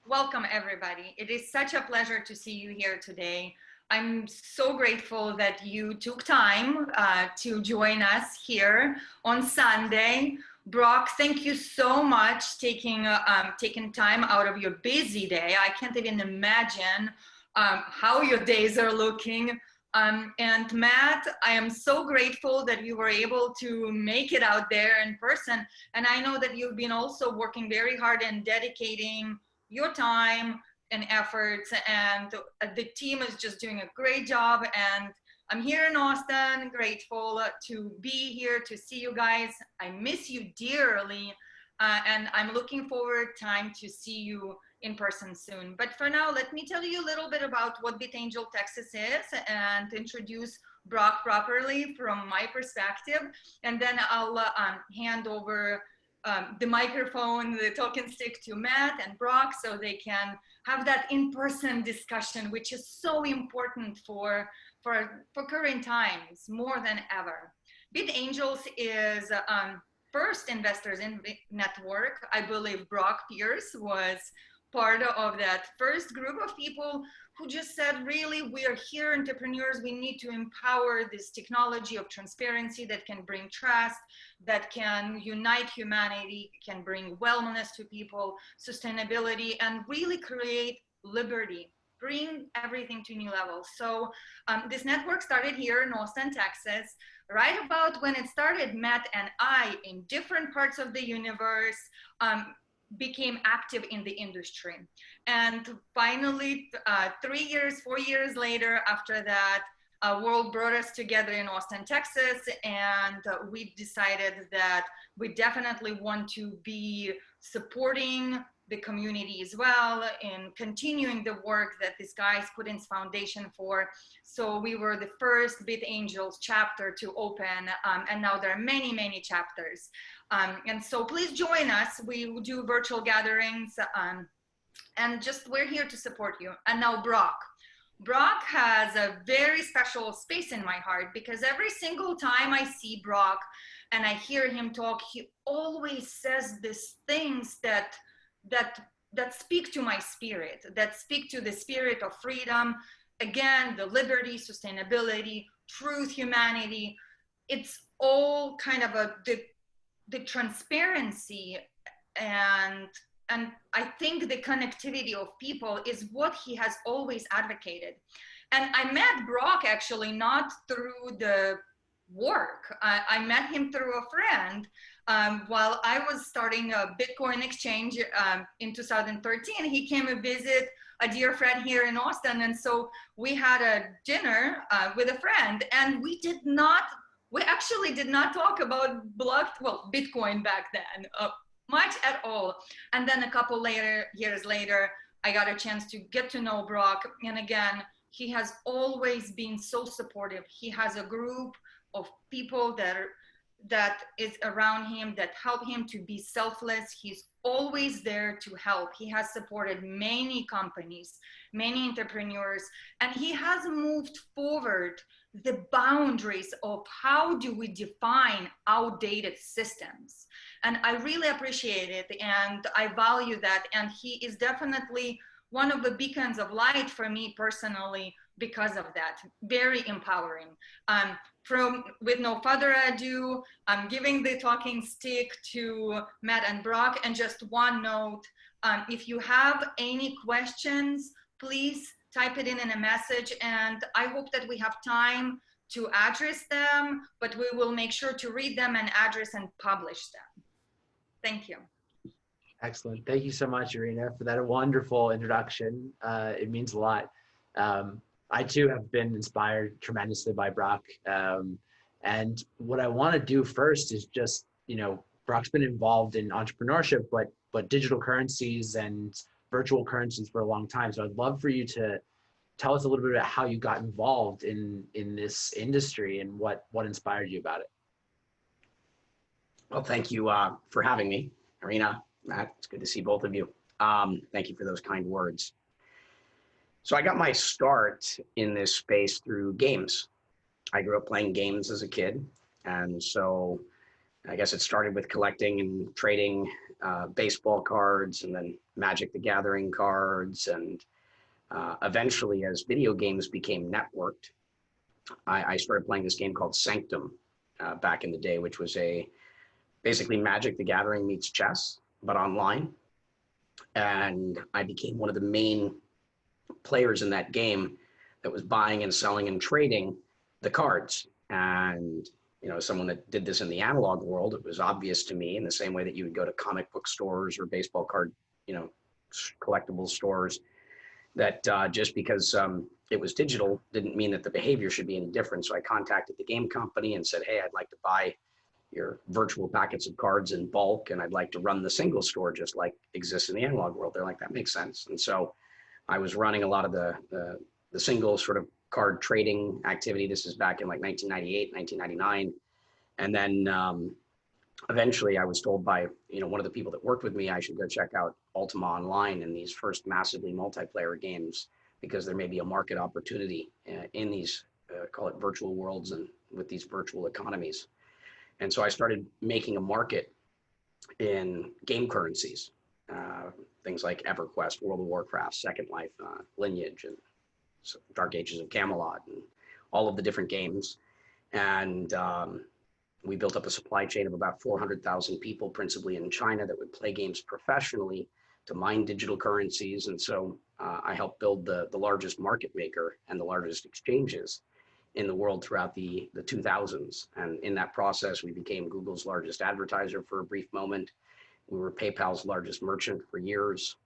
Welcome, everybody. It is such a pleasure to see you here today. I'm so grateful that you took time to join us here on Sunday. Brock, thank you so much taking time out of your busy day. I can't even imagine how your days are looking. And Matt, I am so grateful that you were able to make it out there in person. And I know that you've been also working very hard and dedicating your time and efforts, and the team is just doing a great job. And I'm here in Austin, grateful to be here to see you guys. I miss you dearly, and I'm looking forward time to see you in person soon. But for now, let me tell you a little bit about what BitAngelsTexas is and introduce Brock properly from my perspective, and then I'll hand over the microphone, the talking stick to Matt and Brock so they can have that in-person discussion, which is so important for current times more than ever. BitAngels is first investors in network. I believe Brock Pierce was part of that first group of people who just said, really, we are here entrepreneurs, we need to empower this technology of transparency that can bring trust, that can unite humanity, can bring wellness to people, sustainability, and really create liberty, bring everything to new levels. So this network started here in Austin, Texas. Right about when it started, Matt and I, in different parts of the universe, became active in the industry. And finally, 3 years, 4 years later, after that, world brought us together in Austin, Texas, and we decided that we definitely want to be supporting the community as well and continuing the work that these guys put in foundation for. So we were the first BitAngels chapter to open, and now there are many, many chapters. And so please join us. We do virtual gatherings, and just we're here to support you. And now Brock. Brock has a very special space in my heart because every single time I see Brock and I hear him talk, he always says these things that speak to my spirit, that speak to the spirit of freedom. Again, the liberty, sustainability, truth, humanity. It's all kind of the transparency and I think the connectivity of people is what he has always advocated. And I met Brock actually not through the work. I met him through a friend while I was starting a Bitcoin exchange in 2013. He came to visit a dear friend here in Austin. And so we had a dinner with a friend, and we actually did not talk about Bitcoin back then. Much at all. And then a couple years later, I got a chance to get to know Brock. And again, he has always been so supportive. He has a group of people that is around him that help him to be selfless. He's always there to help. He has supported many companies, many entrepreneurs, and he has moved forward the boundaries of how do we define outdated systems. And I really appreciate it, and I value that. And he is definitely one of the beacons of light for me personally because of that. Very empowering. With no further ado, I'm giving the talking stick to Matt and Brock. And just one note, if you have any questions, please type it in a message, and I hope that we have time to address them, but we will make sure to read them and address and publish them. Thank you. Excellent. Thank you so much, Irina, for that wonderful introduction. It means a lot. I too have been inspired tremendously by Brock. And what I want to do first is just, Brock's been involved in entrepreneurship, but digital currencies and virtual currencies for a long time. So I'd love for you to tell us a little bit about how you got involved in this industry and what inspired you about it. Well, thank you for having me, Irina, Matt. It's good to see both of you. Thank you for those kind words. So I got my start in this space through games. I grew up playing games as a kid, and so I guess it started with collecting and trading baseball cards, and then Magic the Gathering cards, and eventually, as video games became networked, I started playing this game called Sanctum back in the day, which was basically Magic the Gathering meets chess, but online. And I became one of the main players in that game that was buying and selling and trading the cards. And, you know, someone that did this in the analog world, it was obvious to me, in the same way that you would go to comic book stores or baseball card, you know, collectible stores, that just because it was digital didn't mean that the behavior should be any different. So I contacted the game company and said, hey, I'd like to buy your virtual packets of cards in bulk, and I'd like to run the single store just like exists in the analog world. They're like, that makes sense. And so I was running a lot of the single sort of card trading activity. This is back in like 1998, 1999. And then eventually I was told by, you know, one of the people that worked with me, I should go check out Ultima Online and these first massively multiplayer games, because there may be a market opportunity in these, call it virtual worlds, and with these virtual economies. And so I started making a market in game currencies, things like EverQuest, World of Warcraft, Second Life, Lineage, and Dark Ages of Camelot, and all of the different games. And we built up a supply chain of about 400,000 people, principally in China, that would play games professionally to mine digital currencies. And so I helped build the largest market maker and the largest exchanges in the world throughout the 2000s. And in that process, we became Google's largest advertiser for a brief moment. We were PayPal's largest merchant for years.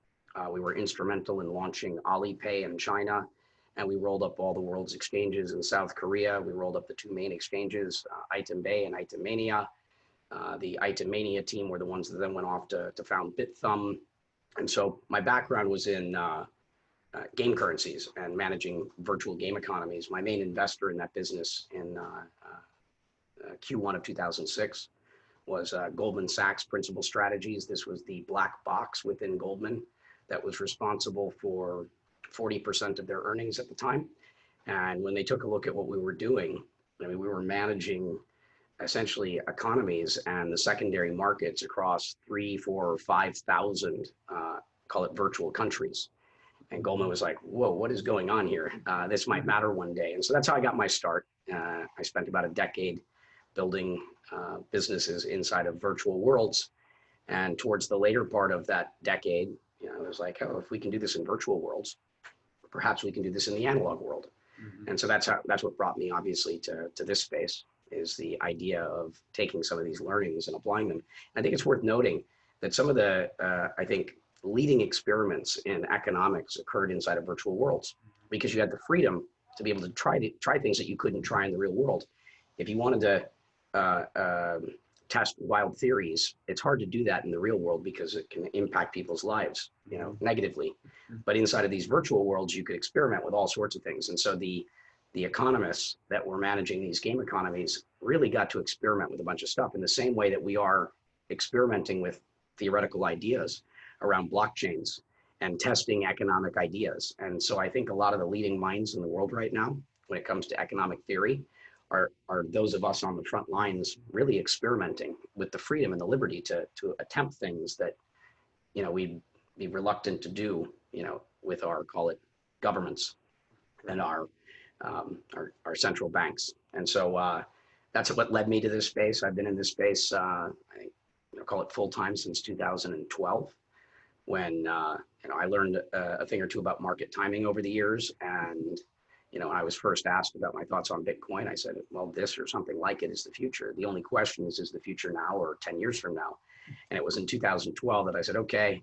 We were instrumental in launching Alipay in China, and we rolled up all the world's exchanges in South Korea. We rolled up the two main exchanges, Itembay and Itemania. The Itemania team were the ones that then went off to found BitThumb. And so my background was in game currencies and managing virtual game economies. My main investor in that business in Q1 of 2006 was Goldman Sachs Principal Strategies. This was the black box within Goldman that was responsible for 40% of their earnings at the time. And when they took a look at what we were doing, I mean, we were managing essentially economies and the secondary markets across 3, 4, or 5,000, call it virtual countries. And Goldman was like, whoa, what is going on here? This might matter one day. And so that's how I got my start. I spent about a decade building businesses inside of virtual worlds. And towards the later part of that decade, you know, I was like, oh, if we can do this in virtual worlds, perhaps we can do this in the analog world. Mm-hmm. And so that's what brought me, obviously, to this space, is the idea of taking some of these learnings and applying them. And I think it's worth noting that some of the, I think, leading experiments in economics occurred inside of virtual worlds, because you had the freedom to be able to try things that you couldn't try in the real world. If you wanted to test wild theories, it's hard to do that in the real world because it can impact people's lives, you know, negatively. But inside of these virtual worlds, you could experiment with all sorts of things. And so the economists that were managing these game economies really got to experiment with a bunch of stuff in the same way that we are experimenting with theoretical ideas around blockchains and testing economic ideas. And so I think a lot of the leading minds in the world right now, when it comes to economic theory, are those of us on the front lines really experimenting with the freedom and the liberty to attempt things that, you know, we'd be reluctant to do, you know, with our, call it, governments and our central banks. And so that's what led me to this space. I've been in this space, I call it full-time since 2012, when you know, I learned a thing or two about market timing over the years. And you know, when I was first asked about my thoughts on Bitcoin, I said, well, this or something like it is the future. The only question is the future now or 10 years from now? And it was in 2012 that I said, okay,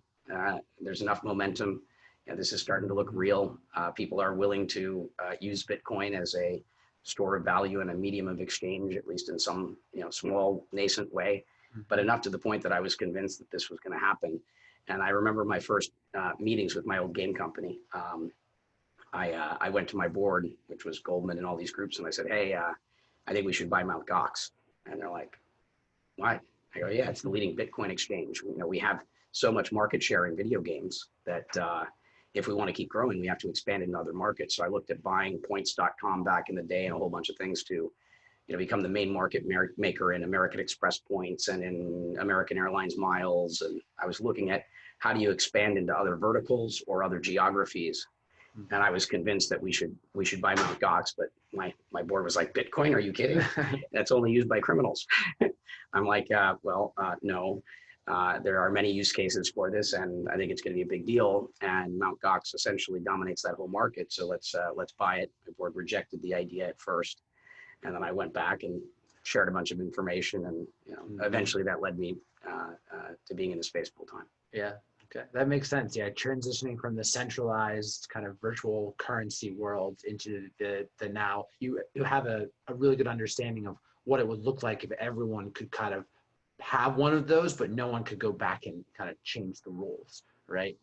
there's enough momentum. You know, this is starting to look real. People are willing to use Bitcoin as a store of value and a medium of exchange, at least in some, you know, small nascent way, but enough to the point that I was convinced that this was going to happen. And I remember my first meetings with my old game company. I went to my board, which was Goldman and all these groups, and I said, hey, I think we should buy Mt. Gox. And they're like, why? I go, yeah, it's the leading Bitcoin exchange. You know, we have so much market share in video games that if we want to keep growing, we have to expand into other markets. So I looked at buying points.com back in the day and a whole bunch of things to, become the main market maker in American Express points and in American Airlines miles. And I was looking at how do you expand into other verticals or other geographies. And I was convinced that we should buy Mt. Gox, but my board was like, Bitcoin, are you kidding? That's only used by criminals. I'm like, no. There are many use cases for this, and I think it's going to be a big deal. And Mt. Gox essentially dominates that whole market, so let's buy it. The board rejected the idea at first, and then I went back and shared a bunch of information, and eventually that led me to being in the space full time. Yeah. Okay, that makes sense. Yeah, transitioning from the centralized kind of virtual currency world into the now, you have a really good understanding of what it would look like if everyone could kind of have one of those, but no one could go back and kind of change the rules, right?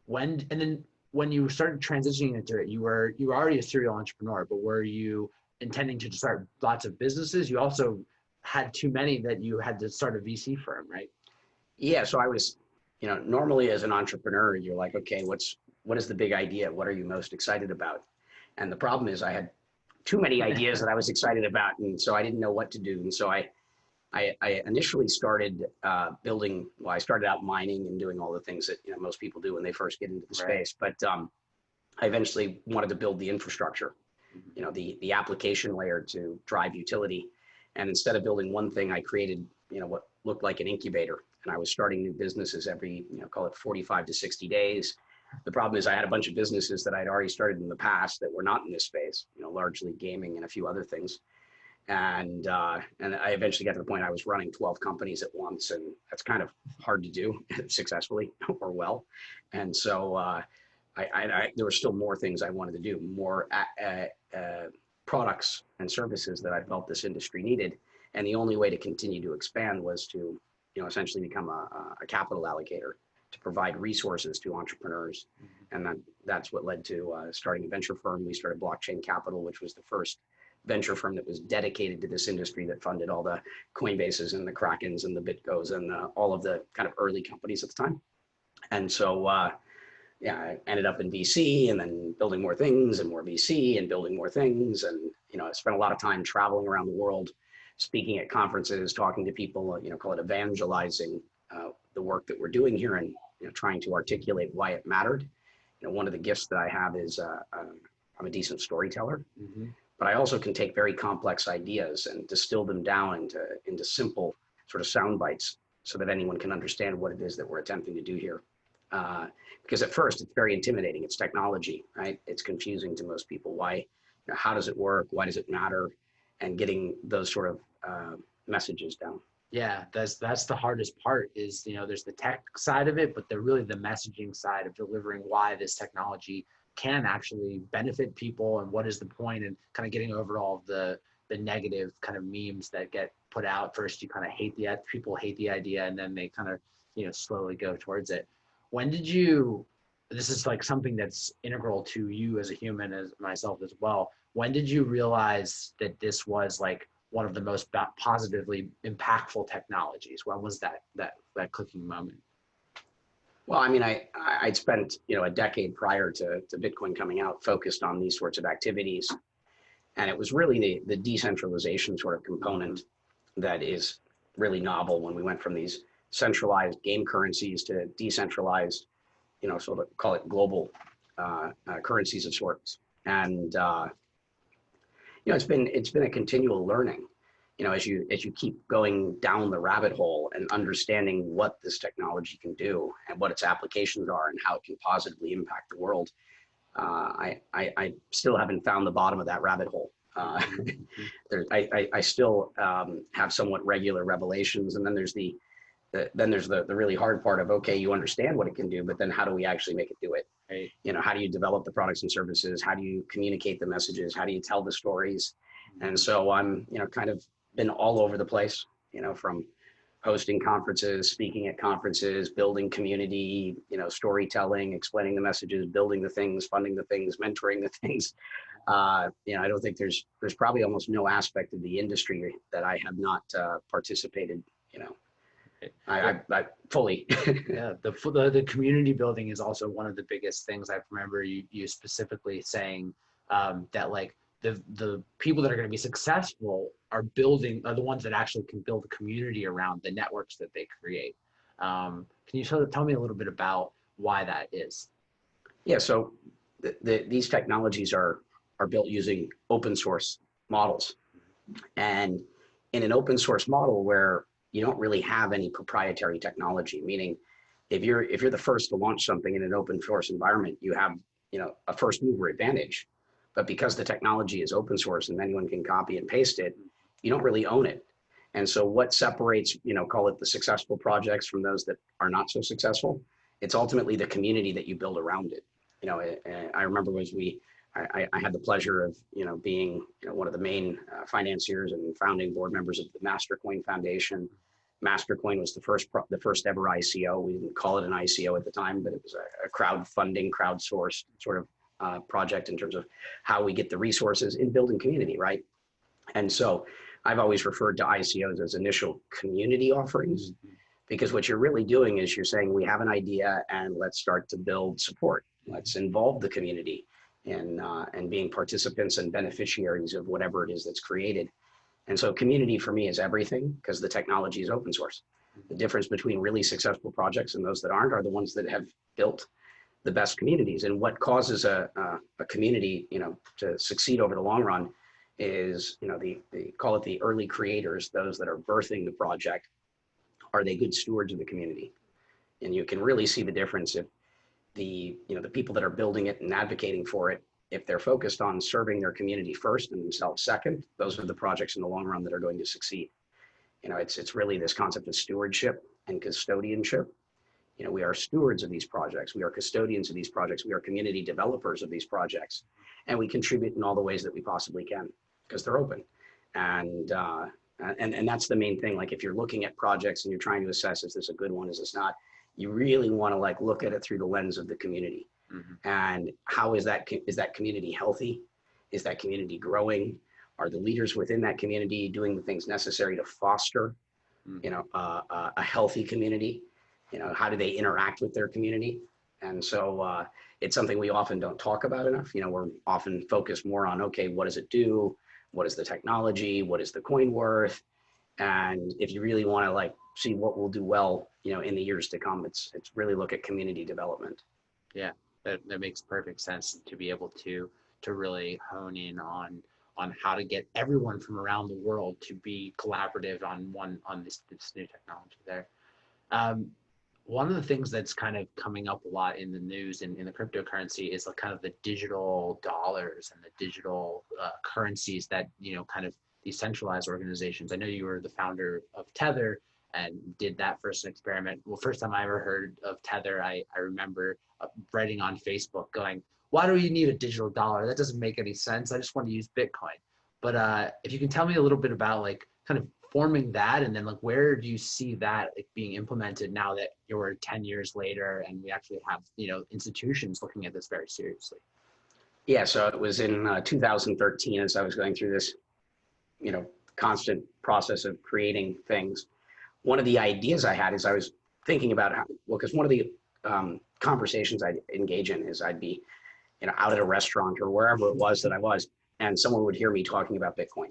When you started transitioning into it, you were already a serial entrepreneur, but were you intending to start lots of businesses? You also had too many that you had to start a VC firm, right? Yeah, so I was. Normally as an entrepreneur, you're like, okay, what is the big idea? What are you most excited about? And the problem is I had too many ideas that I was excited about. And so I didn't know what to do. And so I initially started I started out mining and doing all the things that most people do when they first get into the space. But I eventually wanted to build the infrastructure, the application layer to drive utility. And instead of building one thing, I created, what looked like an incubator. And I was starting new businesses every, call it 45 to 60 days. The problem is I had a bunch of businesses that I'd already started in the past that were not in this space, largely gaming and a few other things. And I eventually got to the point I was running 12 companies at once, and that's kind of hard to do successfully or well. And so there were still more things I wanted to do, more products and services that I felt this industry needed. And the only way to continue to expand was to essentially become a capital allocator to provide resources to entrepreneurs. And that's what led to starting a venture firm. We started Blockchain Capital, which was the first venture firm that was dedicated to this industry, that funded all the Coinbases and the Krakens and the BitGos and all of the kind of early companies at the time. And so, I ended up in VC and then building more things and more VC and building more things. And, I spent a lot of time traveling around the world, speaking at conferences, talking to people, call it evangelizing the work that we're doing here, and trying to articulate why it mattered. One of the gifts that I have is I'm a decent storyteller, but I also can take very complex ideas and distill them down into simple sort of sound bites so that anyone can understand what it is that we're attempting to do here. Because at first it's very intimidating. It's technology, right? It's confusing to most people. Why, how does it work? Why does it matter? And getting those sort of messages down. Yeah, that's the hardest part is, there's the tech side of it, but really the messaging side of delivering why this technology can actually benefit people and what is the point, and kind of getting over all of the negative kind of memes that get put out. First, you kind of people hate the idea, and then they kind of, slowly go towards it. When did this is like something that's integral to you as a human, as myself as well. When did you realize that this was like one of the most positively impactful technologies? When was that clicking moment? Well, I mean, I'd spent, a decade prior to Bitcoin coming out focused on these sorts of activities. And it was really the decentralization sort of component that is really novel when we went from these centralized game currencies to decentralized, sort of call it global currencies of sorts. And, it's been a continual learning, as you keep going down the rabbit hole and understanding what this technology can do and what its applications are and how it can positively impact the world. I still haven't found the bottom of that rabbit hole. I still have somewhat regular revelations, and then there's the really hard part of, okay, you understand what it can do, but then how do we actually make it do it? Right? How do you develop the products and services? How do you communicate the messages? How do you tell the stories? And so I'm, kind of been all over the place, from hosting conferences, speaking at conferences, building community, storytelling, explaining the messages, building the things, funding the things, mentoring the things. I don't think there's probably almost no aspect of the industry that I have not participated, I fully. Yeah, the community building is also one of the biggest things. I remember you specifically saying that like the people that are going to be successful are the ones that actually can build a community around the networks that they create. Can you tell me a little bit about why that is? Yeah, so these technologies are built using open source models. And in an open source model where you don't really have any proprietary technology, meaning if you're the first to launch something in an open source environment, you have, you know, a first mover advantage. But because the technology is open source and anyone can copy and paste it, you don't really own it. And so what separates, you know, call it the successful projects from those that are not so successful, it's ultimately the community that you build around it. You know, I remember I had the pleasure of, you know, being, you know, one of the main financiers and founding board members of the Mastercoin Foundation. Mastercoin was the first ever ICO. We didn't call it an ICO at the time, but it was a crowdfunding, crowdsourced sort of project in terms of how we get the resources in building community, right? And so I've always referred to ICOs as initial community offerings, because what you're really doing is you're saying, we have an idea and let's start to build support. Let's involve the community in being participants and beneficiaries of whatever it is that's created. And so community for me is everything, because the technology is open source. The difference between really successful projects and those that aren't are the ones that have built the best communities. And what causes a community, you know, to succeed over the long run is, you know, they call it the early creators, those that are birthing the project. Are they good stewards of the community? And you can really see the difference if the people that are building it and advocating for it, if they're focused on serving their community first and themselves second, those are the projects in the long run that are going to succeed. You know, it's really this concept of stewardship and custodianship. You know, we are stewards of these projects. We are custodians of these projects. We are community developers of these projects. And we contribute in all the ways that we possibly can, because they're open. And that's the main thing. Like, if you're looking at projects and you're trying to assess, is this a good one, is this not, you really want to like look at it through the lens of the community. Mm-hmm. And how is that community healthy? Is that community growing? Are the leaders within that community doing the things necessary to foster, you know, a healthy community? You know, how do they interact with their community? And so it's something we often don't talk about enough. You know, we're often focused more on, okay, what does it do? What is the technology? What is the coin worth? And if you really want to like see what will do well, you know, in the years to come, it's really look at community development. Yeah, that makes perfect sense, to be able to really hone in on how to get everyone from around the world to be collaborative on this new technology there. One of the things that's kind of coming up a lot in the news and in the cryptocurrency is like kind of the digital dollars and the digital currencies that, you know, kind of decentralized organizations. I know you were the founder of Tether and did that first experiment. Well, first time I ever heard of Tether, I remember writing on Facebook going, why do you need a digital dollar? That doesn't make any sense. I just want to use Bitcoin. But if you can tell me a little bit about like kind of forming that, and then like where do you see that like being implemented now that you're 10 years later and we actually have, you know, institutions looking at this very seriously? Yeah, so it was in 2013 as I was going through this, you know, constant process of creating things. One of the ideas I had is I was thinking about how, well, because one of the conversations I'd engage in is I'd be, you know, out at a restaurant or wherever it was that I was, and someone would hear me talking about Bitcoin.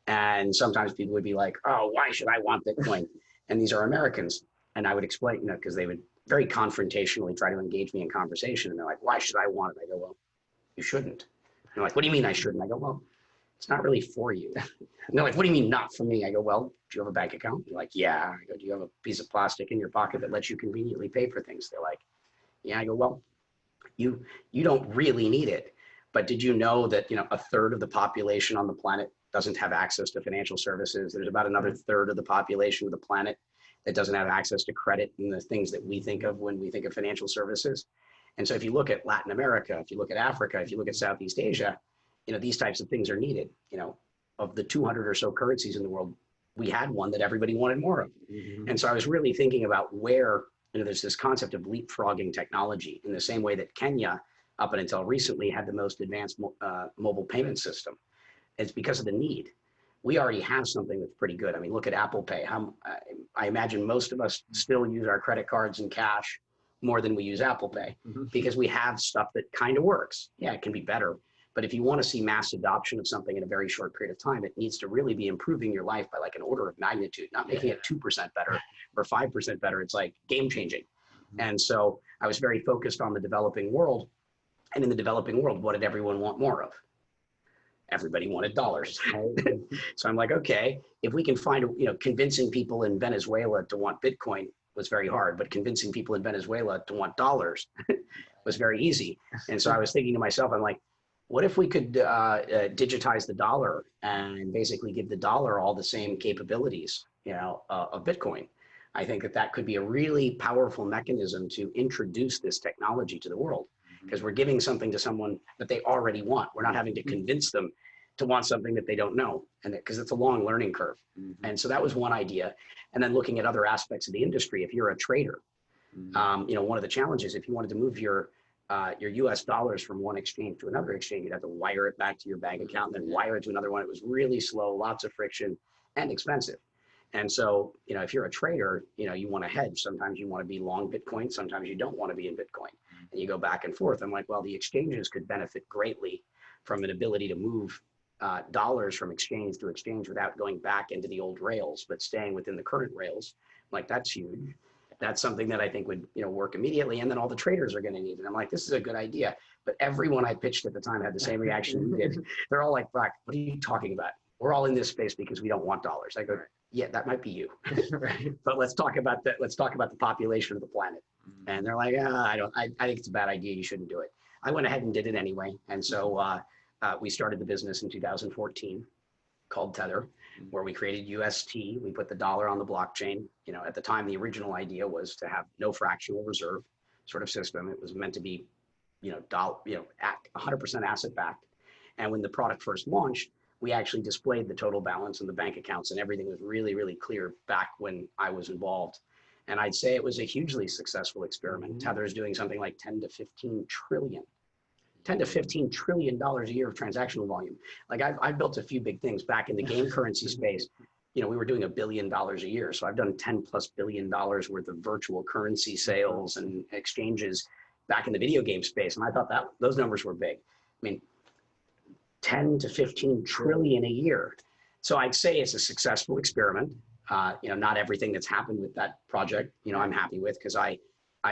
And sometimes people would be like, oh, why should I want Bitcoin? And these are Americans. And I would explain, you know, because they would very confrontationally try to engage me in conversation. And they're like, why should I want it? I go, well, you shouldn't. And they're like, what do you mean I shouldn't? I go, well, it's not really for you. And they're like, what do you mean not for me? I go, well, do you have a bank account? They're like, yeah. I go, do you have a piece of plastic in your pocket that lets you conveniently pay for things? They're like, yeah. I go, well, you don't really need it. But did you know that, you know, a third of the population on the planet doesn't have access to financial services? There's about another third of the population of the planet that doesn't have access to credit and the things that we think of when we think of financial services. And so if you look at Latin America, if you look at Africa, if you look at Southeast Asia, you know, these types of things are needed. You know, of the 200 or so currencies in the world, we had one that everybody wanted more of. Mm-hmm. And so I was really thinking about where, you know, there's this concept of leapfrogging technology in the same way that Kenya, up until recently, had the most advanced mobile payment system. It's because of the need. We already have something that's pretty good. I mean, look at Apple Pay. I imagine most of us still use our credit cards and cash more than we use Apple Pay, mm-hmm. because we have stuff that kind of works. Yeah, it can be better, But if you want to see mass adoption of something in a very short period of time, it needs to really be improving your life by like an order of magnitude, not making it 2% better or 5% better. It's like game changing. And so I was very focused on the developing world. And in the developing world, what did everyone want more of? Everybody wanted dollars. So I'm like, okay, if we can find, convincing people in Venezuela to want Bitcoin was very hard, but convincing people in Venezuela to want dollars was very easy. And so I was thinking to myself, I'm like, what if we could digitize the dollar and basically give the dollar all the same capabilities, of Bitcoin? I think that could be a really powerful mechanism to introduce this technology to the world, because we're giving something to someone that they already want. We're not having to convince them to want something that they don't know, and because it's a long learning curve. And so that was one idea. And then looking at other aspects of the industry, if you're a trader, one of the challenges, if you wanted to move your US dollars from one exchange to another exchange, you'd have to wire it back to your bank account and then wire it to another one. It was really slow, lots of friction, and expensive. And so, if you're a trader, you want to hedge. Sometimes you want to be long Bitcoin. Sometimes you don't want to be in Bitcoin. And you go back and forth. I'm like, well, the exchanges could benefit greatly from an ability to move dollars from exchange to exchange without going back into the old rails, but staying within the current rails. Like, that's huge. That's something that I think would, work immediately. And then all the traders are going to need it. I'm like, this is a good idea. But everyone I pitched at the time had the same reaction you did. They're all like, Brock, what are you talking about? We're all in this space because we don't want dollars. I go, yeah, that might be you. But let's talk about that. Let's talk about the population of the planet. And they're like, I think it's a bad idea. You shouldn't do it. I went ahead and did it anyway. And so we started the business in 2014 called Tether, where we created UST. We put the dollar on the blockchain. At the time, the original idea was to have no fractional reserve sort of system. It was meant to be, 100% asset backed. And when the product first launched, we actually displayed the total balance in the bank accounts, and everything was really, really clear back when I was involved. And I'd say it was a hugely successful experiment. Tether is doing something like 10 to 15 trillion. $10 to $15 trillion a year of transactional volume. Like, I've built a few big things back in the game currency space. We were doing $1 billion a year. So I've done $10+ billion worth of virtual currency sales and exchanges back in the video game space. And I thought that those numbers were big. I mean, 10 to 15 trillion a year. So I'd say it's a successful experiment. Not everything that's happened with that project, I'm happy with, because I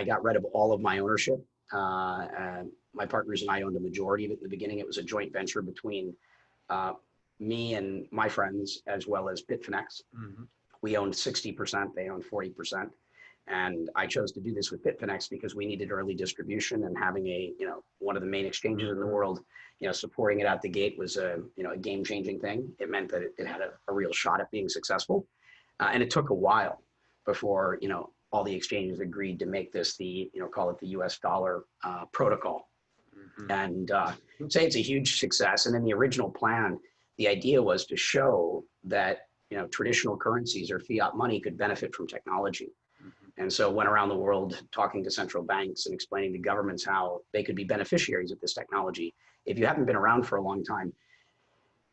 got rid of all of my ownership. My partners and I owned a majority of it in the beginning. It was a joint venture between me and my friends, as well as Bitfinex. We owned 60%, they owned 40%. And I chose to do this with Bitfinex because we needed early distribution, and having one of the main exchanges in the world, supporting it out the gate was a game-changing thing. It meant that it had a real shot at being successful. And it took a while before, all the exchanges agreed to make this call it the US dollar protocol. And say it's a huge success. And in the original plan, the idea was to show that, traditional currencies or fiat money could benefit from technology. And so went around the world talking to central banks and explaining to governments how they could be beneficiaries of this technology. If you haven't been around for a long time,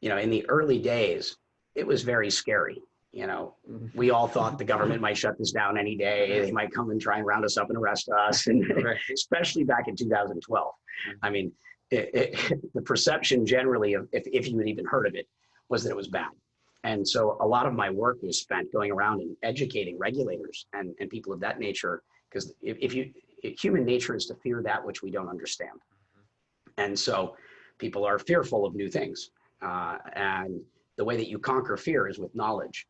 in the early days, it was very scary. We all thought the government might shut this down any day. They might come and try and round us up and arrest us, and especially back in 2012. I mean, the perception generally of, if you had even heard of it, was that it was bad. And so a lot of my work was spent going around and educating regulators and people of that nature, because human nature is to fear that which we don't understand. And so people are fearful of new things. And the way that you conquer fear is with knowledge.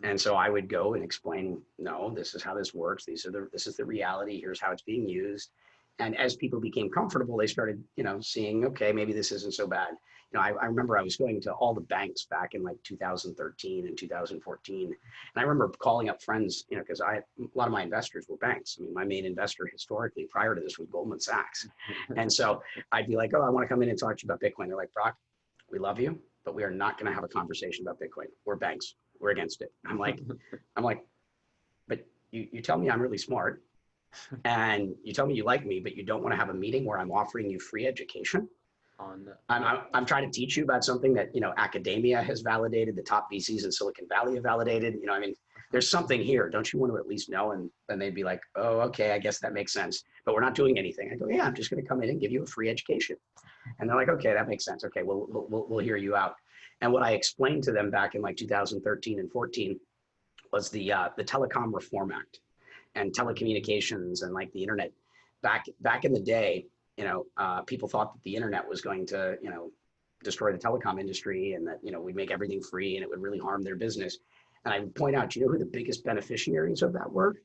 And so I would go and explain, no, this is how this works. This is the reality. Here's how it's being used. And as people became comfortable, they started, seeing, okay, maybe this isn't so bad. I remember I was going to all the banks back in like 2013 and 2014. And I remember calling up friends, because a lot of my investors were banks. I mean, my main investor historically prior to this was Goldman Sachs. And so I'd be like, oh, I want to come in and talk to you about Bitcoin. They're like, Brock, we love you, but we are not going to have a conversation about Bitcoin. We're banks. We're against it. I'm like, but you tell me I'm really smart, and you tell me you like me, but you don't want to have a meeting where I'm offering you free education. I'm trying to teach you about something that, academia has validated, the top VCs in Silicon Valley have validated. there's something here. Don't you want to at least know? And then they'd be like, oh, okay, I guess that makes sense. But we're not doing anything. I go, yeah, I'm just going to come in and give you a free education. And they're like, okay, that makes sense. Okay, we'll hear you out. And what I explained to them back in like 2013 and 14 was the Telecom Reform Act and telecommunications and like the internet. Back in the day, people thought that the internet was going to, destroy the telecom industry and that, we'd make everything free and it would really harm their business. And I would point out, who the biggest beneficiaries of that were?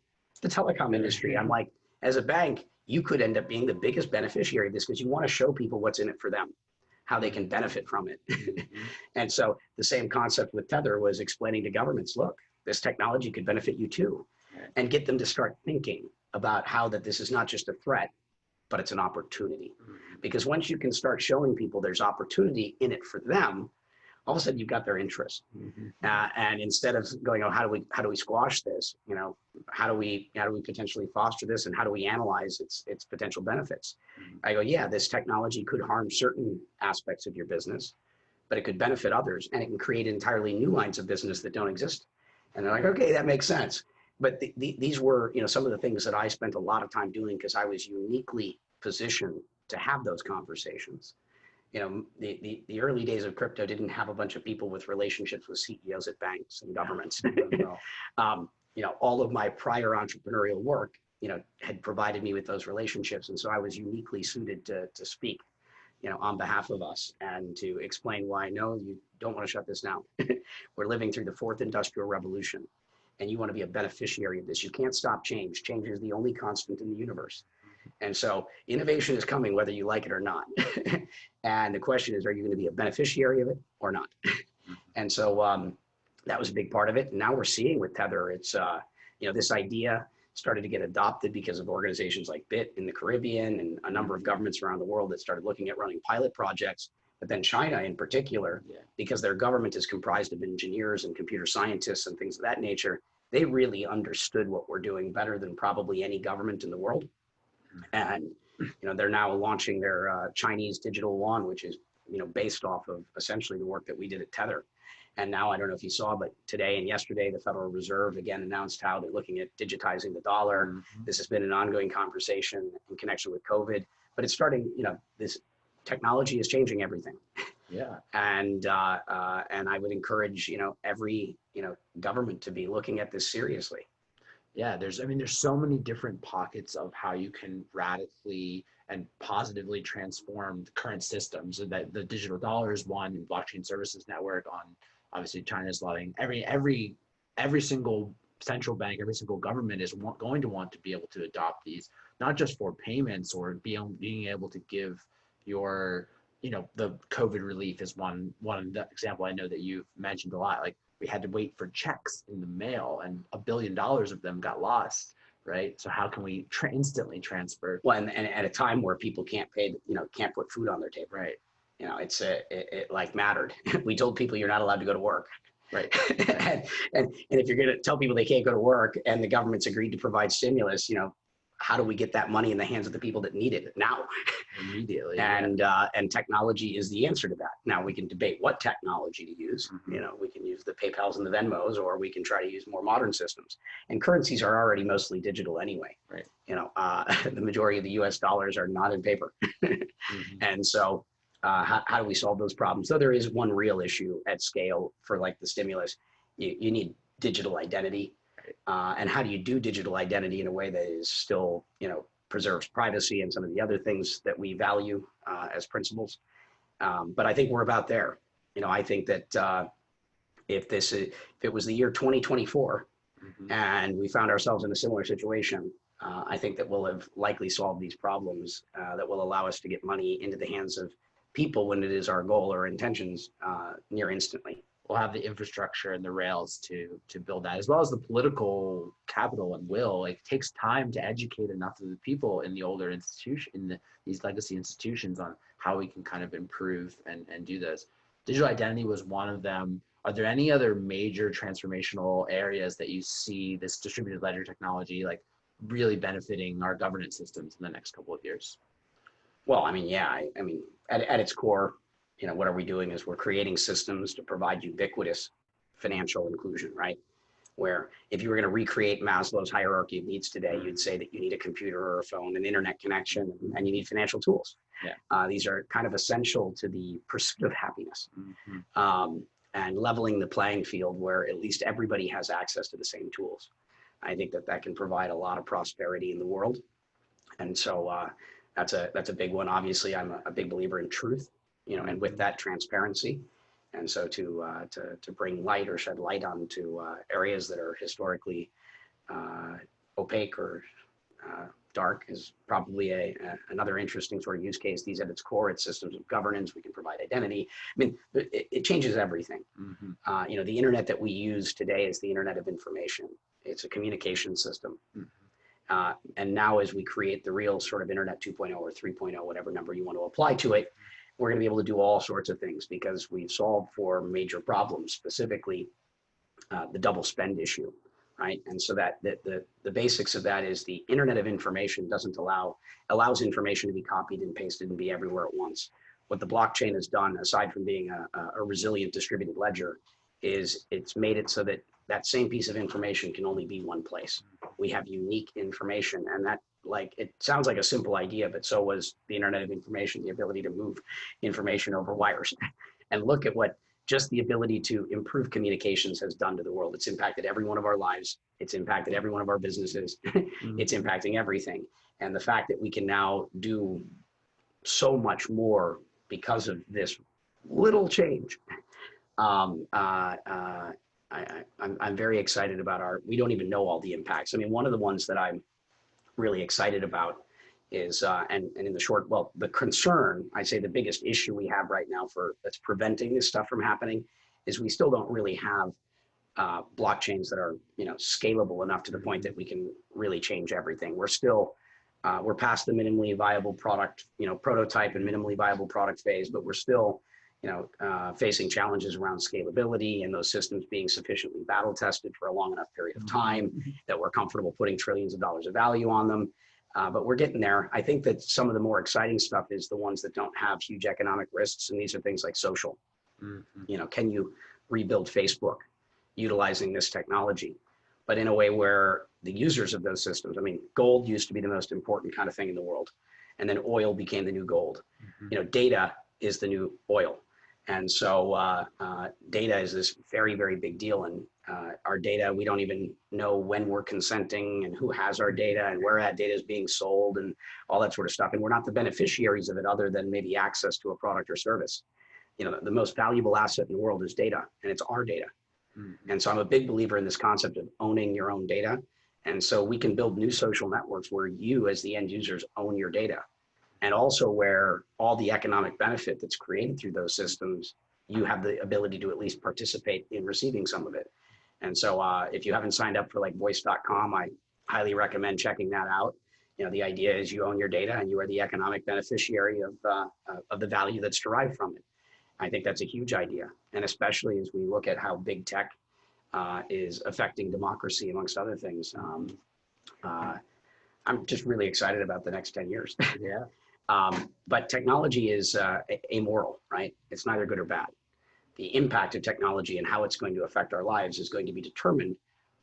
The telecom industry. I'm like, as a bank, you could end up being the biggest beneficiary of this because you want to show people what's in it for them, how they can benefit from it. And so the same concept with Tether was explaining to governments, look, this technology could benefit you too, and get them to start thinking about how that this is not just a threat, but it's an opportunity. Because once you can start showing people there's opportunity in it for them, all of a sudden you've got their interest. And instead of going, oh, how do we squash this? How do we potentially foster this, and how do we analyze its potential benefits? I go, yeah, this technology could harm certain aspects of your business, but it could benefit others, and it can create entirely new lines of business that don't exist. And they're like, okay, that makes sense. But these were, some of the things that I spent a lot of time doing because I was uniquely positioned to have those conversations. The early days of crypto didn't have a bunch of people with relationships with CEOs at banks and governments. All of my prior entrepreneurial work, had provided me with those relationships. And so I was uniquely suited to speak, on behalf of us and to explain why, no, you don't want to shut this down. We're living through the fourth industrial revolution, and you want to be a beneficiary of this. You can't stop change. Change is the only constant in the universe. And so innovation is coming whether you like it or not. And the question is, are you going to be a beneficiary of it or not? And so that was a big part of it. And now we're seeing with Tether, it's, this idea started to get adopted because of organizations like BIT in the Caribbean and a number of governments around the world that started looking at running pilot projects. But then China in particular, because their government is comprised of engineers and computer scientists and things of that nature, they really understood what we're doing better than probably any government in the world. And, they're now launching their Chinese digital yuan, which is, based off of essentially the work that we did at Tether. And now, I don't know if you saw, but today and yesterday, the Federal Reserve again announced how they're looking at digitizing the dollar. This has been an ongoing conversation in connection with COVID, but it's starting, this technology is changing everything. Yeah. And I would encourage, every, government to be looking at this seriously. Yeah, there's so many different pockets of how you can radically and positively transform the current systems. And that the digital dollar is one, and blockchain services network on obviously China's letting every single central bank, every single government is going to want to be able to adopt these, not just for payments or being able to give your, the COVID relief is one example I know that you've mentioned a lot. Like, we had to wait for checks in the mail, and $1 billion of them got lost, right? So how can we instantly transfer? Well, and at a time where people can't pay, can't put food on their table. Right. It like mattered. We told people you're not allowed to go to work. Right. and if you're going to tell people they can't go to work and the government's agreed to provide stimulus, how do we get that money in the hands of the people that need it now? Immediately. And technology is the answer to that. Now we can debate what technology to use. We can use the PayPals and the Venmos, or we can try to use more modern systems. And currencies are already mostly digital anyway. Right. The majority of the US dollars are not in paper. And so how do we solve those problems? So there is one real issue at scale for like the stimulus. You need digital identity. And how do you do digital identity in a way that is still, preserves privacy and some of the other things that we value as principles? But I think we're about there. I think that if it was the year 2024 and we found ourselves in a similar situation, I think that we'll have likely solved these problems that will allow us to get money into the hands of people when it is our goal or intentions near instantly. We'll have the infrastructure and the rails to build that, as well as the political capital and will. It takes time to educate enough of the people in the older institution, these legacy institutions, on how we can kind of improve and do this. Digital identity was one of them. Are there any other major transformational areas that you see this distributed ledger technology like really benefiting our governance systems in the next couple of years? Well, at its core, what are we doing is we're creating systems to provide ubiquitous financial inclusion, right? where if you were going to recreate Maslow's hierarchy of needs today, you'd say that you need a computer or a phone, an internet connection, and you need financial tools. Yeah. These are kind of essential to the pursuit of happiness. Mm-hmm. And leveling the playing field where at least everybody has access to the same tools. I think that that can provide a lot of prosperity in the world. And so that's a big one. Obviously, I'm a big believer in truth, and with that, transparency. And so to bring light or shed light onto areas that are historically opaque or dark is probably another interesting sort of use case. These at its core, it's systems of governance. We can provide identity. I mean, it changes everything. Mm-hmm. The internet that we use today is the internet of information. It's a communication system. Mm-hmm. And now as we create the real sort of internet 2.0 or 3.0, whatever number you want to apply to it, we're going to be able to do all sorts of things because we've solved for major problems, specifically the double spend issue. Right, and so that the basics of that is the internet of information allows information to be copied and pasted and be everywhere at once. What the blockchain has done, aside from being a resilient distributed ledger, is it's made it so that that same piece of information can only be one place. We have unique information, and that, like, it sounds like a simple idea, but so was the internet of information, the ability to move information over wires. And look at what just the ability to improve communications has done to the world. It's impacted every one of our lives. It's impacted every one of our businesses. It's impacting everything. And the fact that we can now do so much more because of this little change, I'm very excited about we don't even know all the impacts. I mean, one of the ones that I'm really excited about is, and in the short, well, the concern, I'd say the biggest issue we have right now that's preventing this stuff from happening is we still don't really have blockchains that are, scalable enough to the point that we can really change everything. We're still, we're past the minimally viable product, prototype and minimally viable product phase, but we're still, facing challenges around scalability and those systems being sufficiently battle tested for a long enough period of time that we're comfortable putting trillions of dollars of value on them. But we're getting there. I think that some of the more exciting stuff is the ones that don't have huge economic risks. And these are things like social. Mm-hmm. Can you rebuild Facebook utilizing this technology, but in a way where the users of those systems, I mean, gold used to be the most important kind of thing in the world. And then oil became the new gold. Mm-hmm. Data is the new oil. And so data is this very, very big deal. And our data, we don't even know when we're consenting and who has our data and where that data is being sold and all that sort of stuff. And we're not the beneficiaries of it other than maybe access to a product or service. The most valuable asset in the world is data, and it's our data. Mm-hmm. And so I'm a big believer in this concept of owning your own data. And so we can build new social networks where you as the end users own your data. And also where all the economic benefit that's created through those systems, you have the ability to at least participate in receiving some of it. And so if you haven't signed up for like voice.com, I highly recommend checking that out. The idea is you own your data and you are the economic beneficiary of the value that's derived from it. I think that's a huge idea. And especially as we look at how big tech is affecting democracy, amongst other things. I'm just really excited about the next 10 years. Yeah. But technology is amoral, right? It's neither good or bad. The impact of technology and how it's going to affect our lives is going to be determined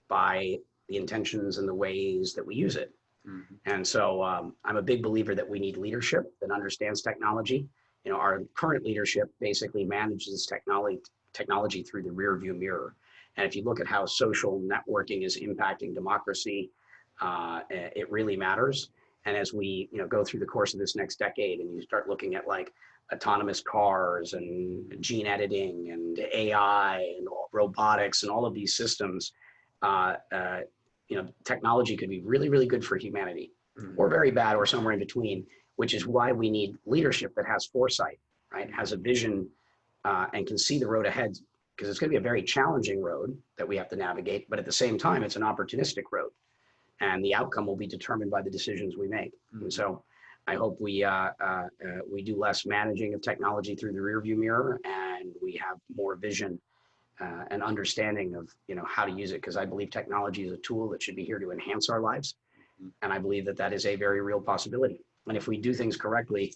by the intentions and the ways that we use it. Mm-hmm. And so I'm a big believer that we need leadership that understands technology. Our current leadership basically manages technology through the rear view mirror. And if you look at how social networking is impacting democracy, it really matters. And as we go through the course of this next decade and you start looking at like autonomous cars and gene editing and AI and robotics and all of these systems, technology could be really, really good for humanity, or very bad, or somewhere in between, which is why we need leadership that has foresight, right? Has a vision and can see the road ahead, because it's going to be a very challenging road that we have to navigate, but at the same time, it's an opportunistic road. And the outcome will be determined by the decisions we make. And so I hope we do less managing of technology through the rearview mirror, and we have more vision and understanding of how to use it, because I believe technology is a tool that should be here to enhance our lives. And I believe that is a very real possibility. And if we do things correctly,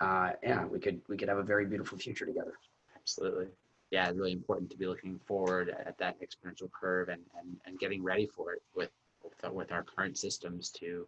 we could have a very beautiful future together. Absolutely. yeah, it's really important to be looking forward at that exponential curve and getting ready for it with our current systems to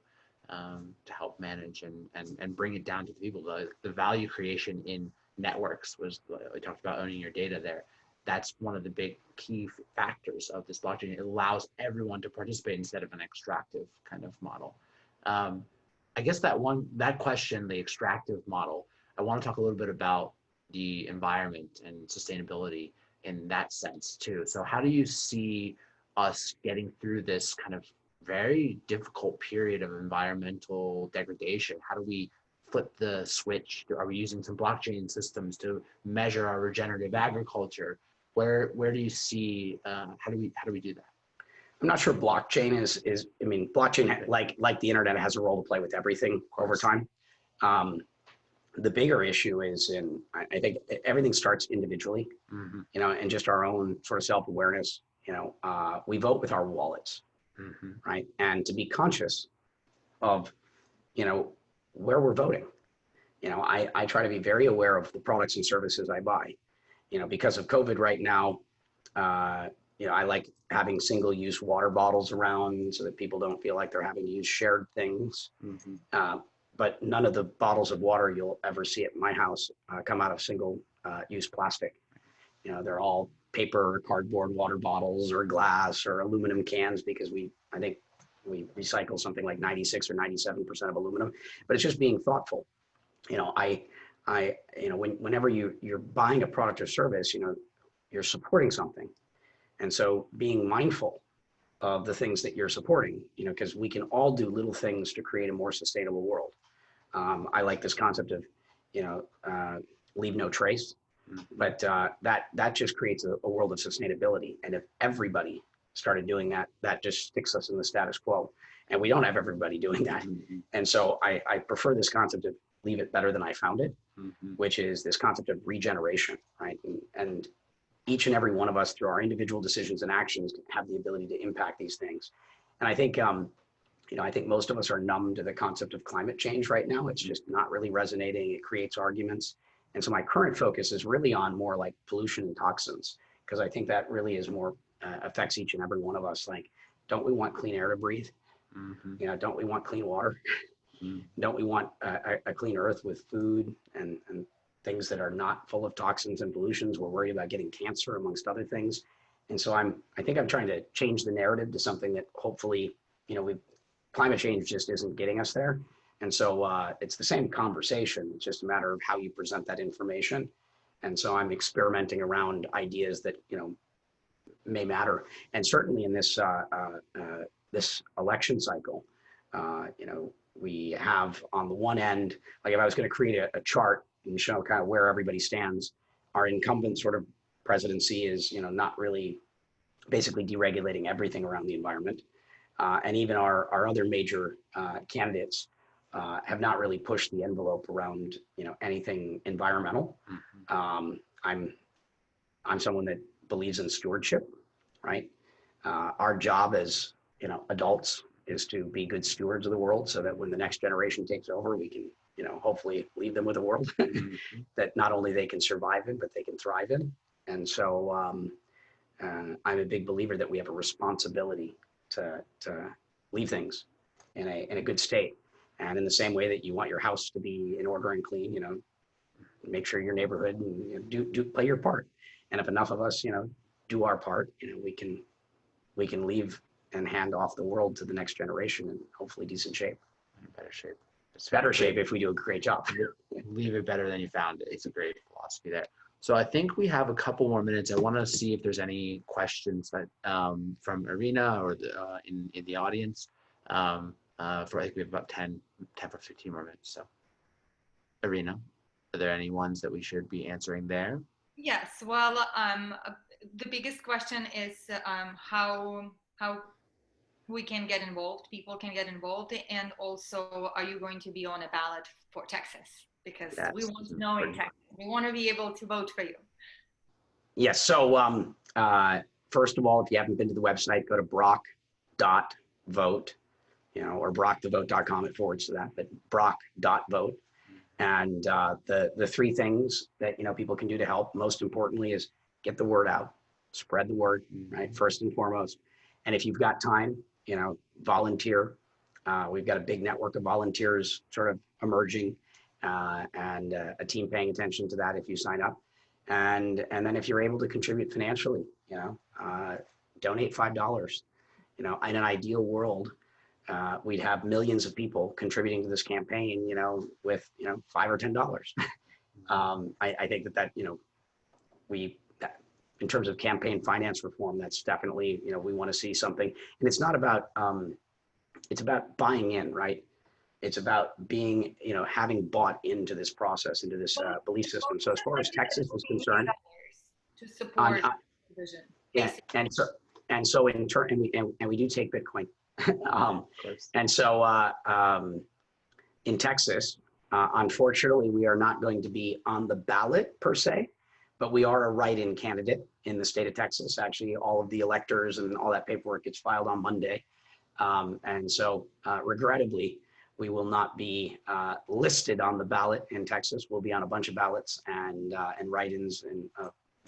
help manage and bring it down to the people. The value creation in networks was, we talked about owning your data there. That's one of the big key factors of this blockchain. It allows everyone to participate instead of an extractive kind of model. I guess that question, the extractive model, I want to talk a little bit about the environment and sustainability in that sense too. So how do you see us getting through this kind of very difficult period of environmental degradation? How do we flip the switch? Are we using some blockchain systems to measure our regenerative agriculture? Where do you see, how do we do that? I'm not sure blockchain is I mean, blockchain, like the internet, has a role to play with everything over time. The bigger issue is I think everything starts individually, you know, and just our own sort of self-awareness. You know, we vote with our wallets, right? And to be conscious of, you know, where we're voting. You know, I try to be very aware of the products and services I buy. You know, because of COVID right now, you know, I like having single-use water bottles around so that people don't feel like they're having to use shared things. But none of the bottles of water you'll ever see at my house come out of single-use plastic. You know, they're all paper, or cardboard water bottles, or glass, or aluminum cans, because I think we recycle something like 96 or 97% of aluminum. But it's just being thoughtful. You know, you know, whenever you're buying a product or service, you know, you're supporting something. And so being mindful of the things that you're supporting, you know, because we can all do little things to create a more sustainable world. I like this concept of, you know, leave no trace, but that just creates a world of sustainability. And if everybody started doing that, that just sticks us in the status quo. And we don't have everybody doing that. And so I prefer this concept of leave it better than I found it, which is this concept of regeneration, right? And each and every one of us, through our individual decisions and actions, have the ability to impact these things. And I think, you know, I think most of us are numb to the concept of climate change right now. It's just not really resonating. It creates arguments. And so my current focus is really on more like pollution and toxins, because I think that really is more, affects each and every one of us. Like, don't we want clean air to breathe? You know, don't we want clean water? Don't we want a clean earth with food and things that are not full of toxins and pollutions? We're worried about getting cancer, amongst other things. And so I think I'm trying to change the narrative to something that hopefully, you know, climate change just isn't getting us there. And so it's the same conversation. It's just a matter of how you present that information. And so I'm experimenting around ideas that, you know, may matter. And certainly in this this election cycle, you know, we have on the one end, like if I was going to create a chart and show kind of where everybody stands, our incumbent sort of presidency is, you know, not really basically deregulating everything around the environment. And even our other major candidates have not really pushed the envelope around, you know, anything environmental. I'm someone that believes in stewardship, right? Our job as, you know, adults is to be good stewards of the world, so that when the next generation takes over, we can, you know, hopefully leave them with a world that not only they can survive in, but they can thrive in. And so I'm a big believer that we have a responsibility to leave things in a good state. And in the same way that you want your house to be in order and clean, you know, make sure your neighborhood and, you know, do play your part. And if enough of us, you know, do our part, you know, we can leave and hand off the world to the next generation in hopefully decent shape. In better shape. It's better shape if we do a great job. Leave it better than you found it. It's a great philosophy there. So I think we have a couple more minutes. I want to see if there's any questions that from Irina or in the audience. For I think we have about 10 or 15 more minutes. So Irina, are there any ones that we should be answering there? Yes. Well, the biggest question is how we can get involved, people can get involved, and also, are you going to be on a ballot for Texas? Because we want to know in Texas. We want to be able to vote for you. Yes. So first of all, if you haven't been to the website, go to brock.vote, you know, or brockthevote.com. It forwards to that, but brock.vote. And the three things that, you know, people can do to help, most importantly, is get the word out, spread the word, right? First and foremost. And if you've got time, you know, volunteer. We've got a big network of volunteers sort of emerging, and a team paying attention to that if you sign up. And then if you're able to contribute financially, you know, donate $5. You know, in an ideal world, we'd have millions of people contributing to this campaign, you know, with, you know, $5 or $10. I think that, you know, in terms of campaign finance reform, that's definitely, you know, we want to see something. And it's not about, it's about buying in, right? It's about being, you know, having bought into this process, into this belief system. So as far as Texas is concerned, to support the vision. Yeah, and so in turn, and we do take Bitcoin. And so in Texas, unfortunately, we are not going to be on the ballot per se, but we are a write-in candidate in the state of Texas. Actually, all of the electors and all that paperwork gets filed on Monday. And so regrettably, we will not be listed on the ballot in Texas. We'll be on a bunch of ballots and write-ins in,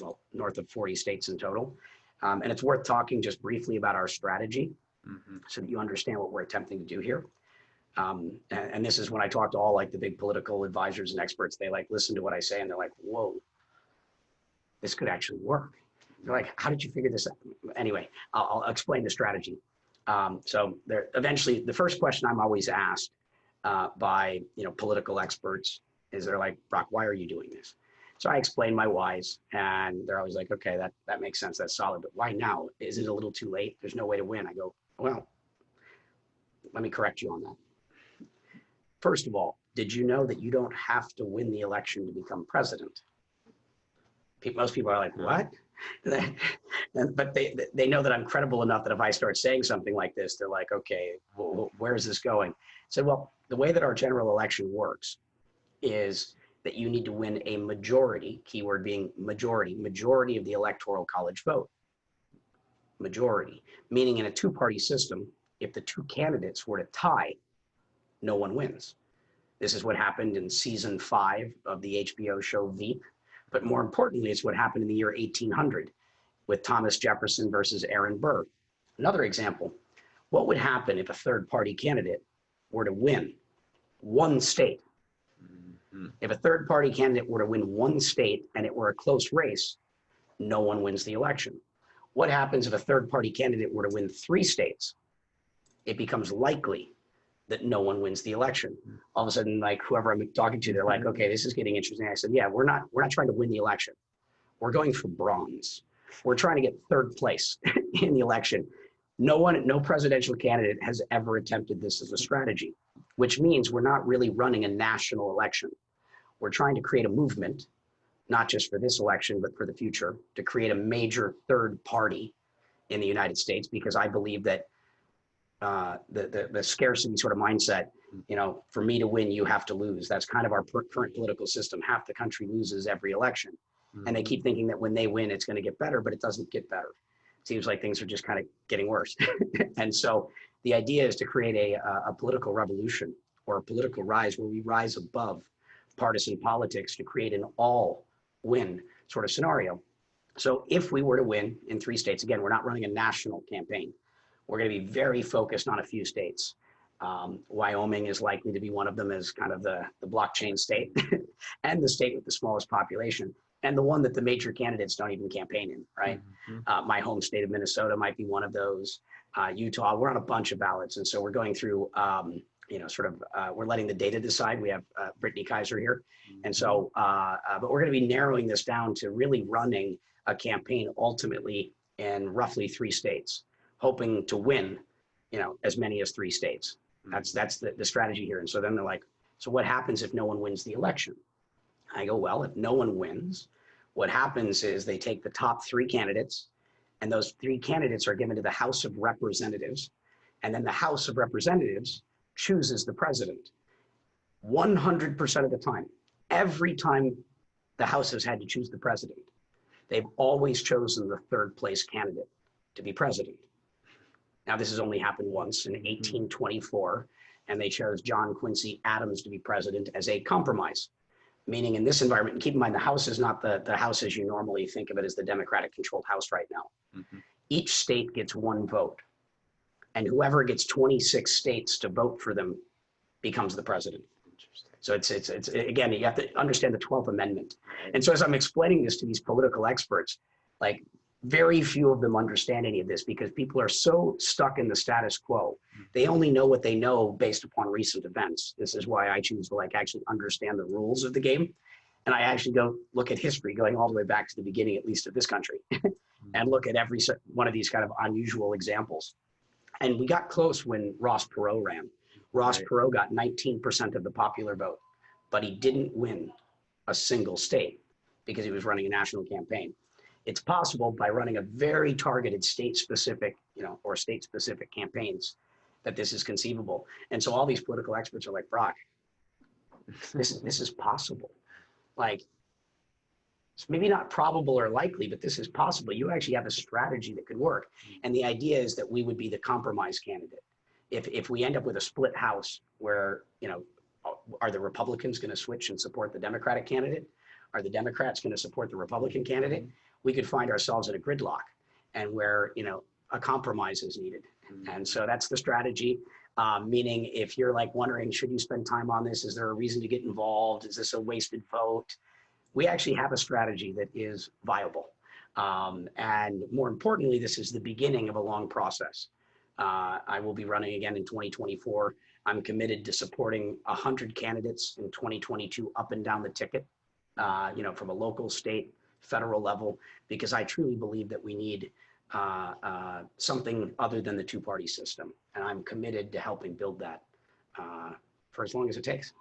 well, north of 40 states in total. And it's worth talking just briefly about our strategy so that you understand what we're attempting to do here. And this is when I talk to all like the big political advisors and experts, they like listen to what I say and they're like, whoa, this could actually work. They're like, how did you figure this out? Anyway, I'll explain the strategy. So there, eventually, the first question I'm always asked by, you know, political experts is they're like, Brock, why are you doing this? So I explain my whys, and they're always like, okay, that makes sense. That's solid. But why now? Is it a little too late? There's no way to win. I go, well, let me correct you on that. First of all, did you know that you don't have to win the election to become president? Most people are like, what? But they know that I'm credible enough that if I start saying something like this, they're like, okay, well, where is this going? So, well, the way that our general election works is that you need to win a majority, keyword being majority of the electoral college vote. Majority, meaning in a two-party system, if the two candidates were to tie, no one wins. This is what happened in season 5 of the HBO show Veep. But more importantly, it's what happened in the year 1800 with Thomas Jefferson versus Aaron Burr. Another example, what would happen if a third party candidate were to win one state? If a third party candidate were to win one state and it were a close race, no one wins the election. What happens if a third party candidate were to win 3 states? It becomes likely that no one wins the election. All of a sudden, like whoever I'm talking to, they're like, okay, this is getting interesting. I said, yeah, we're not trying to win the election. We're going for bronze. We're trying to get 3rd place in the election. No presidential candidate has ever attempted this as a strategy, which means we're not really running a national election. We're trying to create a movement, not just for this election, but for the future, to create a major 3rd party in the United States, because I believe that the scarcity sort of mindset, you know, for me to win, you have to lose. That's kind of our current political system. Half the country loses every election. And they keep thinking that when they win, it's going to get better, but it doesn't get better. It seems like things are just kind of getting worse. And so the idea is to create a political revolution or a political rise where we rise above partisan politics to create an all-win sort of scenario. So if we were to win in 3 states, again, we're not running a national campaign. We're going to be very focused on a few states. Wyoming is likely to be one of them as kind of the blockchain state and the state with the smallest population, and the one that the major candidates don't even campaign in, right? My home state of Minnesota might be one of those. Utah, we're on a bunch of ballots. And so we're going through, you know, sort of, we're letting the data decide. We have Brittany Kaiser here. And so, but we're going to be narrowing this down to really running a campaign ultimately in roughly 3 states, hoping to win, you know, as many as 3 states. That's the strategy here. And so then they're like, so what happens if no one wins the election? I go, well, if no one wins, what happens is they take the top 3 candidates, and those 3 candidates are given to the House of Representatives. And then the House of Representatives chooses the president. 100% of the time, every time the House has had to choose the president, they've always chosen the 3rd place candidate to be president. Now, this has only happened once in 1824, and they chose John Quincy Adams to be president as a compromise. meaning in this environment, and keep in mind, the House is not the House as you normally think of it as the Democratic controlled House right now. Mm-hmm. Each state gets one vote, and whoever gets 26 states to vote for them becomes the president. So it's again, you have to understand the 12th Amendment. And so as I'm explaining this to these political experts, like very few of them understand any of this because people are so stuck in the status quo. They only know what they know based upon recent events. This is why I choose to like actually understand the rules of the game. And I actually go look at history going all the way back to the beginning, at least of this country, and look at every one of these kind of unusual examples. And we got close when Ross Perot ran. Ross Perot got 19% of the popular vote, but he didn't win a single state because he was running a national campaign. It's possible by running a very targeted state-specific, or state-specific campaigns that this is conceivable. And so all these political experts are like, Brock, this is possible. Like, it's maybe not probable or likely, but this is possible. You actually have a strategy that could work. And the idea is that we would be the compromise candidate. If we end up with a split house where, are the Republicans going to switch and support the Democratic candidate? Are the Democrats going to support the Republican candidate? We could find ourselves in a gridlock and where, a compromise is needed. And so that's the strategy. Meaning if you're like wondering, should you spend time on this? Is there a reason to get involved? Is this a wasted vote? We actually have a strategy that is viable. And more importantly, this is the beginning of a long process. I will be running again in 2024. I'm committed to supporting 100 candidates in 2022 up and down the ticket, from a local, state, federal level, because I truly believe that we need something other than the two-party system. And I'm committed to helping build that for as long as it takes.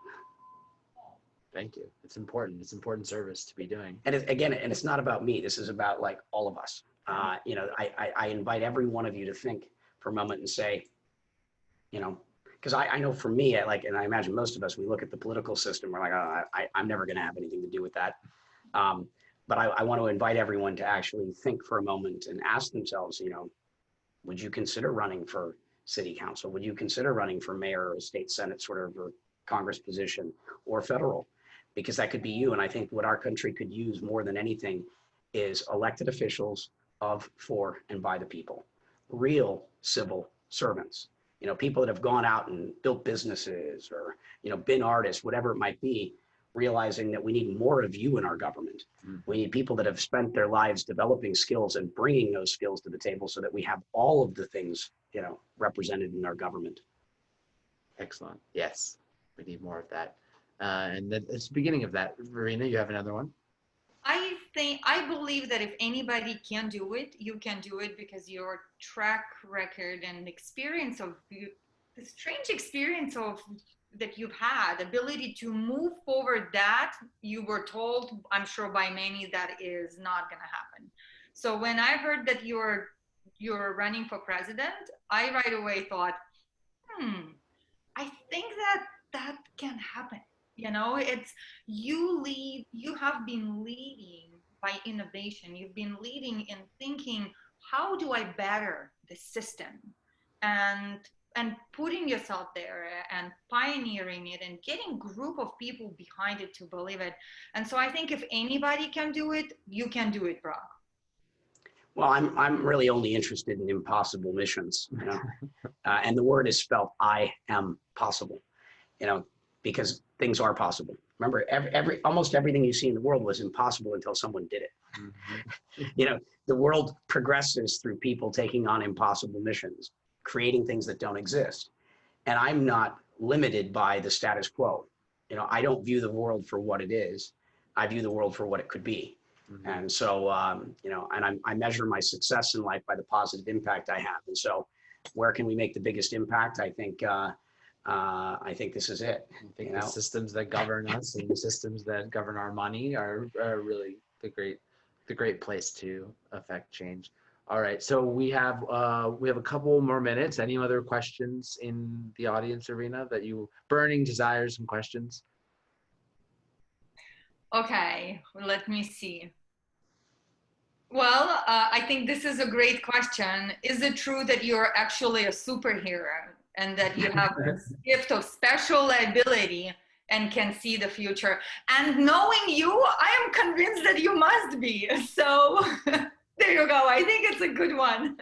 Thank you. It's important. It's important service to be doing. And it's not about me. This is about like all of us. I invite every one of you to think for a moment and say, because I know for me, and I imagine most of us, we look at the political system, we're like, oh, I'm never going to have anything to do with that. But I want to invite everyone to actually think for a moment and ask themselves, would you consider running for city council? Would you consider running for mayor or state senate sort of or Congress position or federal? Because that could be you. And I think what our country could use more than anything is elected officials of, for, and by the people. Real civil servants, people that have gone out and built businesses or, been artists, whatever it might be, realizing that we need more of you in our government. We need people that have spent their lives developing skills and bringing those skills to the table so that we have all of the things, represented in our government. Excellent. Yes, we need more of that. And it's the beginning of that. Verena, you have another one? I believe that if anybody can do it, you can do it because your track record and experience the strange experience that you've had, ability to move forward that you were told, I'm sure by many, that is not going to happen. So when I heard that you're running for president, I right away thought, I think that can happen. It's you have been leading by innovation. You've been leading in thinking, how do I better the system? And putting yourself there and pioneering it and getting a group of people behind it to believe it. And so I think if anybody can do it, you can do it, Brock. Well, I'm really only interested in impossible missions, and the word is spelled I am possible, because things are possible. Remember, almost everything you see in the world was impossible until someone did it. Mm-hmm. The world progresses through people taking on impossible missions, creating things that don't exist. And I'm not limited by the status quo. I don't view the world for what it is. I view the world for what it could be. Mm-hmm. And so, and I measure my success in life by the positive impact I have. And so where can we make the biggest impact? I think this is it. I think the systems that govern us and the systems that govern our money are really the great place to affect change. All right, so we have a couple more minutes. Any other questions in the audience arena that burning desires and questions? Okay, let me see. Well, I think this is a great question. Is it true that you're actually a superhero and that you have this gift of special ability and can see the future. And knowing you, I am convinced that you must be. So there you go. I think it's a good one.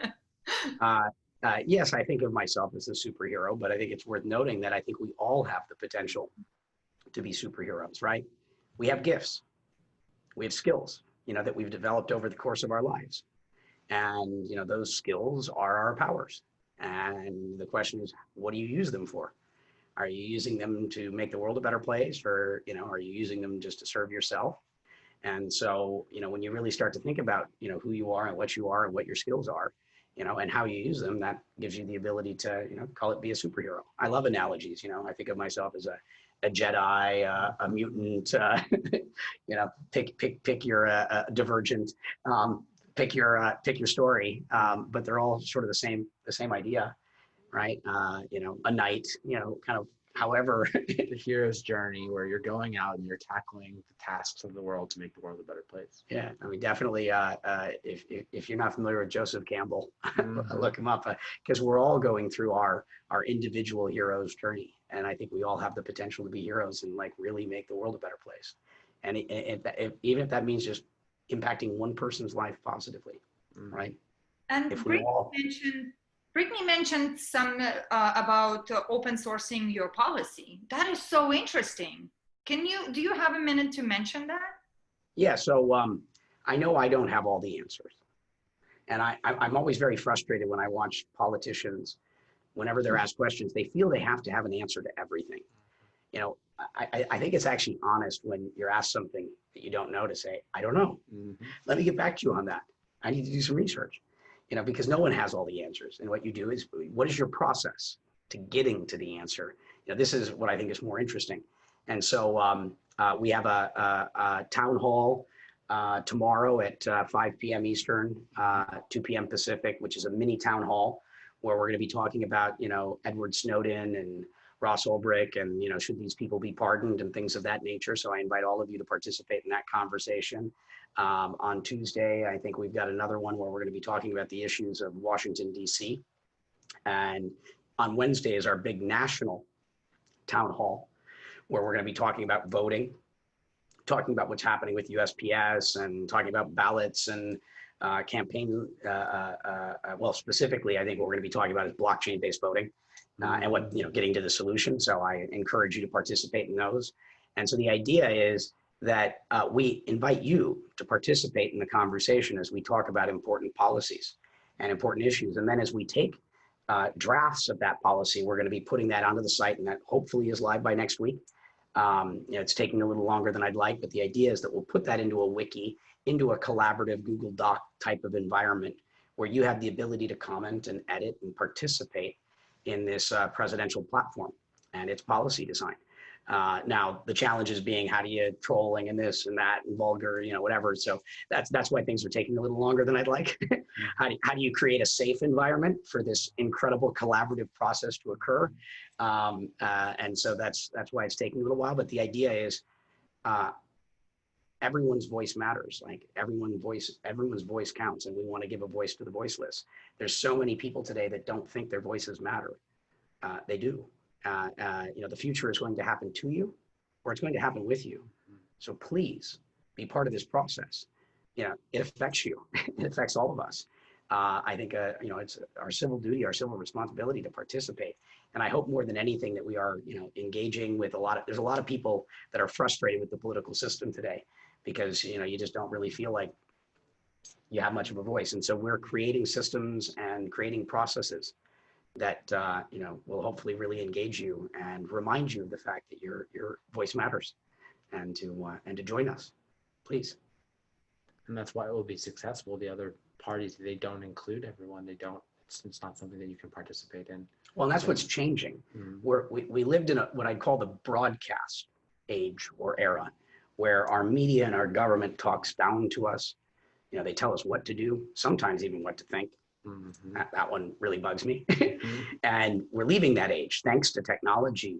Yes, I think of myself as a superhero, but I think it's worth noting that I think we all have the potential to be superheroes, right? We have gifts, we have skills, that we've developed over the course of our lives. And, those skills are our powers. And the question is, what do you use them for? Are you using them to make the world a better place, or, are you using them just to serve yourself? And so, when you really start to think about, who you are and what your skills are, and how you use them, that gives you the ability to, call it be a superhero. I love analogies. I think of myself as a Jedi, a mutant, pick your divergent, pick your story, but they're all sort of the same idea, right? A knight, kind of however. The hero's journey, where you're going out and you're tackling the tasks of the world to make the world a better place. Yeah, I mean, definitely. If you're not familiar with Joseph Campbell, look him up, because we're all going through our individual hero's journey, and I think we all have the potential to be heroes and really make the world a better place. And even if that means just impacting one person's life positively, right? And if we all Brittany mentioned some about open sourcing your policy. That is so interesting. Do you have a minute to mention that? Yeah, so I know I don't have all the answers. And I'm always very frustrated when I watch politicians, whenever they're asked questions, they feel they have to have an answer to everything. I think it's actually honest when you're asked something that you don't know to say, I don't know. Let me get back to you on that. I need to do some research. Because no one has all the answers. And what you do is, what is your process to getting to the answer? This is what I think is more interesting. And so we have a town hall tomorrow at 5 p.m. Eastern, 2 p.m. Pacific, which is a mini town hall where we're going to be talking about, Edward Snowden and Ross Ulbricht and, should these people be pardoned and things of that nature. So I invite all of you to participate in that conversation. On Tuesday, I think we've got another one where we're going to be talking about the issues of Washington, D.C. And on Wednesday is our big national town hall, where we're going to be talking about voting, talking about what's happening with USPS, and talking about ballots and campaign. Well, specifically, I think what we're going to be talking about is blockchain-based voting and what, getting to the solution. So I encourage you to participate in those. And so the idea is that we invite you to participate in the conversation as we talk about important policies and important issues. And then as we take drafts of that policy, we're going to be putting that onto the site, and that hopefully is live by next week. It's taking a little longer than I'd like, but the idea is that we'll put that into a wiki, into a collaborative Google Doc type of environment where you have the ability to comment and edit and participate in this presidential platform and its policy design. Now the challenge is being, how do you trolling and this and that and vulgar, whatever. So that's why things are taking a little longer than I'd like. How do you create a safe environment for this incredible collaborative process to occur? And so that's why it's taking a little while. But the idea is everyone's voice matters. Like everyone's voice counts, and we want to give a voice to the voiceless. There's so many people today that don't think their voices matter. They do. The future is going to happen to you, or it's going to happen with you. So please be part of this process. It affects you. It affects all of us. I think, it's our civil duty, our civil responsibility to participate. And I hope more than anything that we are, engaging with there's a lot of people that are frustrated with the political system today because, you just don't really feel like you have much of a voice. And so we're creating systems and creating processes that will hopefully really engage you and remind you of the fact that your voice matters, and to join us, please. And that's why it will be successful. The other parties, they don't include everyone. It's not something that you can participate in. Well, and that's what's changing. We lived in what I'd call the broadcast age or era, where our media and our government talks down to us. They tell us what to do, sometimes even what to think. That one really bugs me. And we're leaving that age thanks to technology.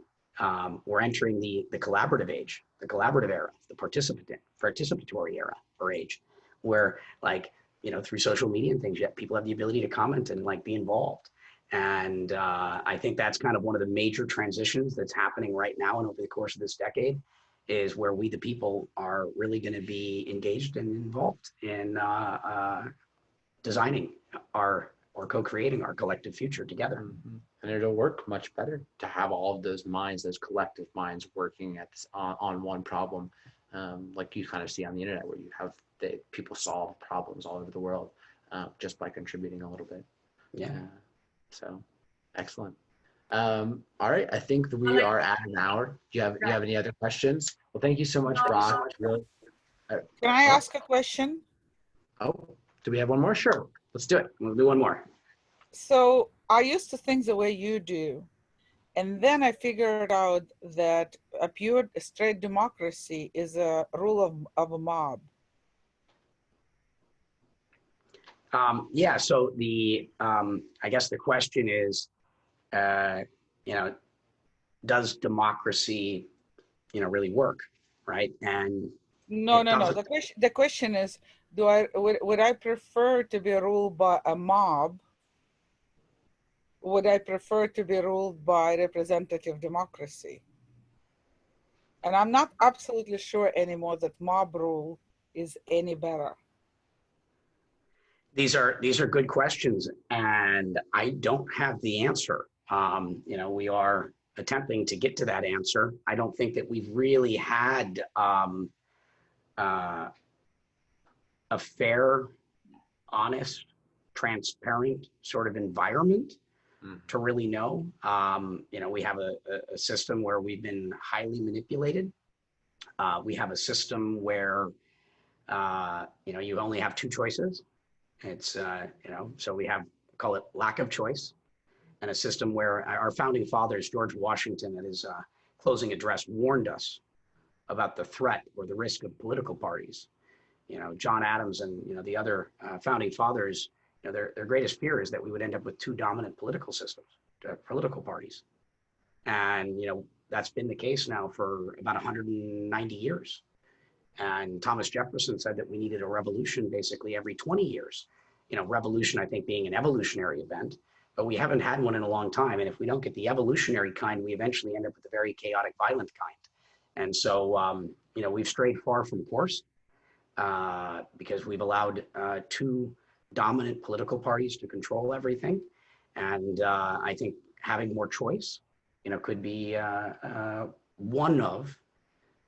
We're entering the collaborative age, the collaborative era, the participatory era or age, where through social media and things, yet people have the ability to comment and be involved. And I think that's kind of one of the major transitions that's happening right now and over the course of this decade, is where we, the people, are really going to be engaged and involved in designing our, or co-creating our collective future together. Mm-hmm. And it'll work much better to have all of those minds, those collective minds working at this, on one problem, like you kind of see on the internet, where you have people solve problems all over the world just by contributing a little bit. Yeah. So excellent. All right, I think that we are at an hour. Do you have any other questions? Well, thank you so much, Brock. Really. Can I ask a question? Oh, do we have one more? Sure, let's do it. We'll do one more. So I used to think the way you do, and then I figured out that a pure straight democracy is a rule of a mob. Yeah, so the I guess the question is, you know, does democracy, you know, really work, right? And no. The question is, would I prefer to be ruled by a mob? Would I prefer to be ruled by representative democracy? And I'm not absolutely sure anymore that mob rule is any better. These are good questions, and I don't have the answer. You know, we are attempting to get to that answer. I don't think that we've really had a fair, honest, transparent sort of environment to really know. You know, we have a system where we've been highly manipulated. We have a system where, you know, you only have two choices. It's, you know, so we have, call it lack of choice, and a system where our founding fathers, George Washington, in his closing address, warned us about the threat or the risk of political parties. You know, John Adams and, you know, the other founding fathers, you know, their greatest fear is that we would end up with two dominant political systems, political parties. And, you know, that's been the case now for about 190 years. And Thomas Jefferson said that we needed a revolution basically every 20 years. You know, revolution, I think, being an evolutionary event, but we haven't had one in a long time. And if we don't get the evolutionary kind, we eventually end up with the very chaotic, violent kind. And so, you know, we've strayed far from course because we've allowed two dominant political parties to control everything. And I think having more choice, you know, could be one of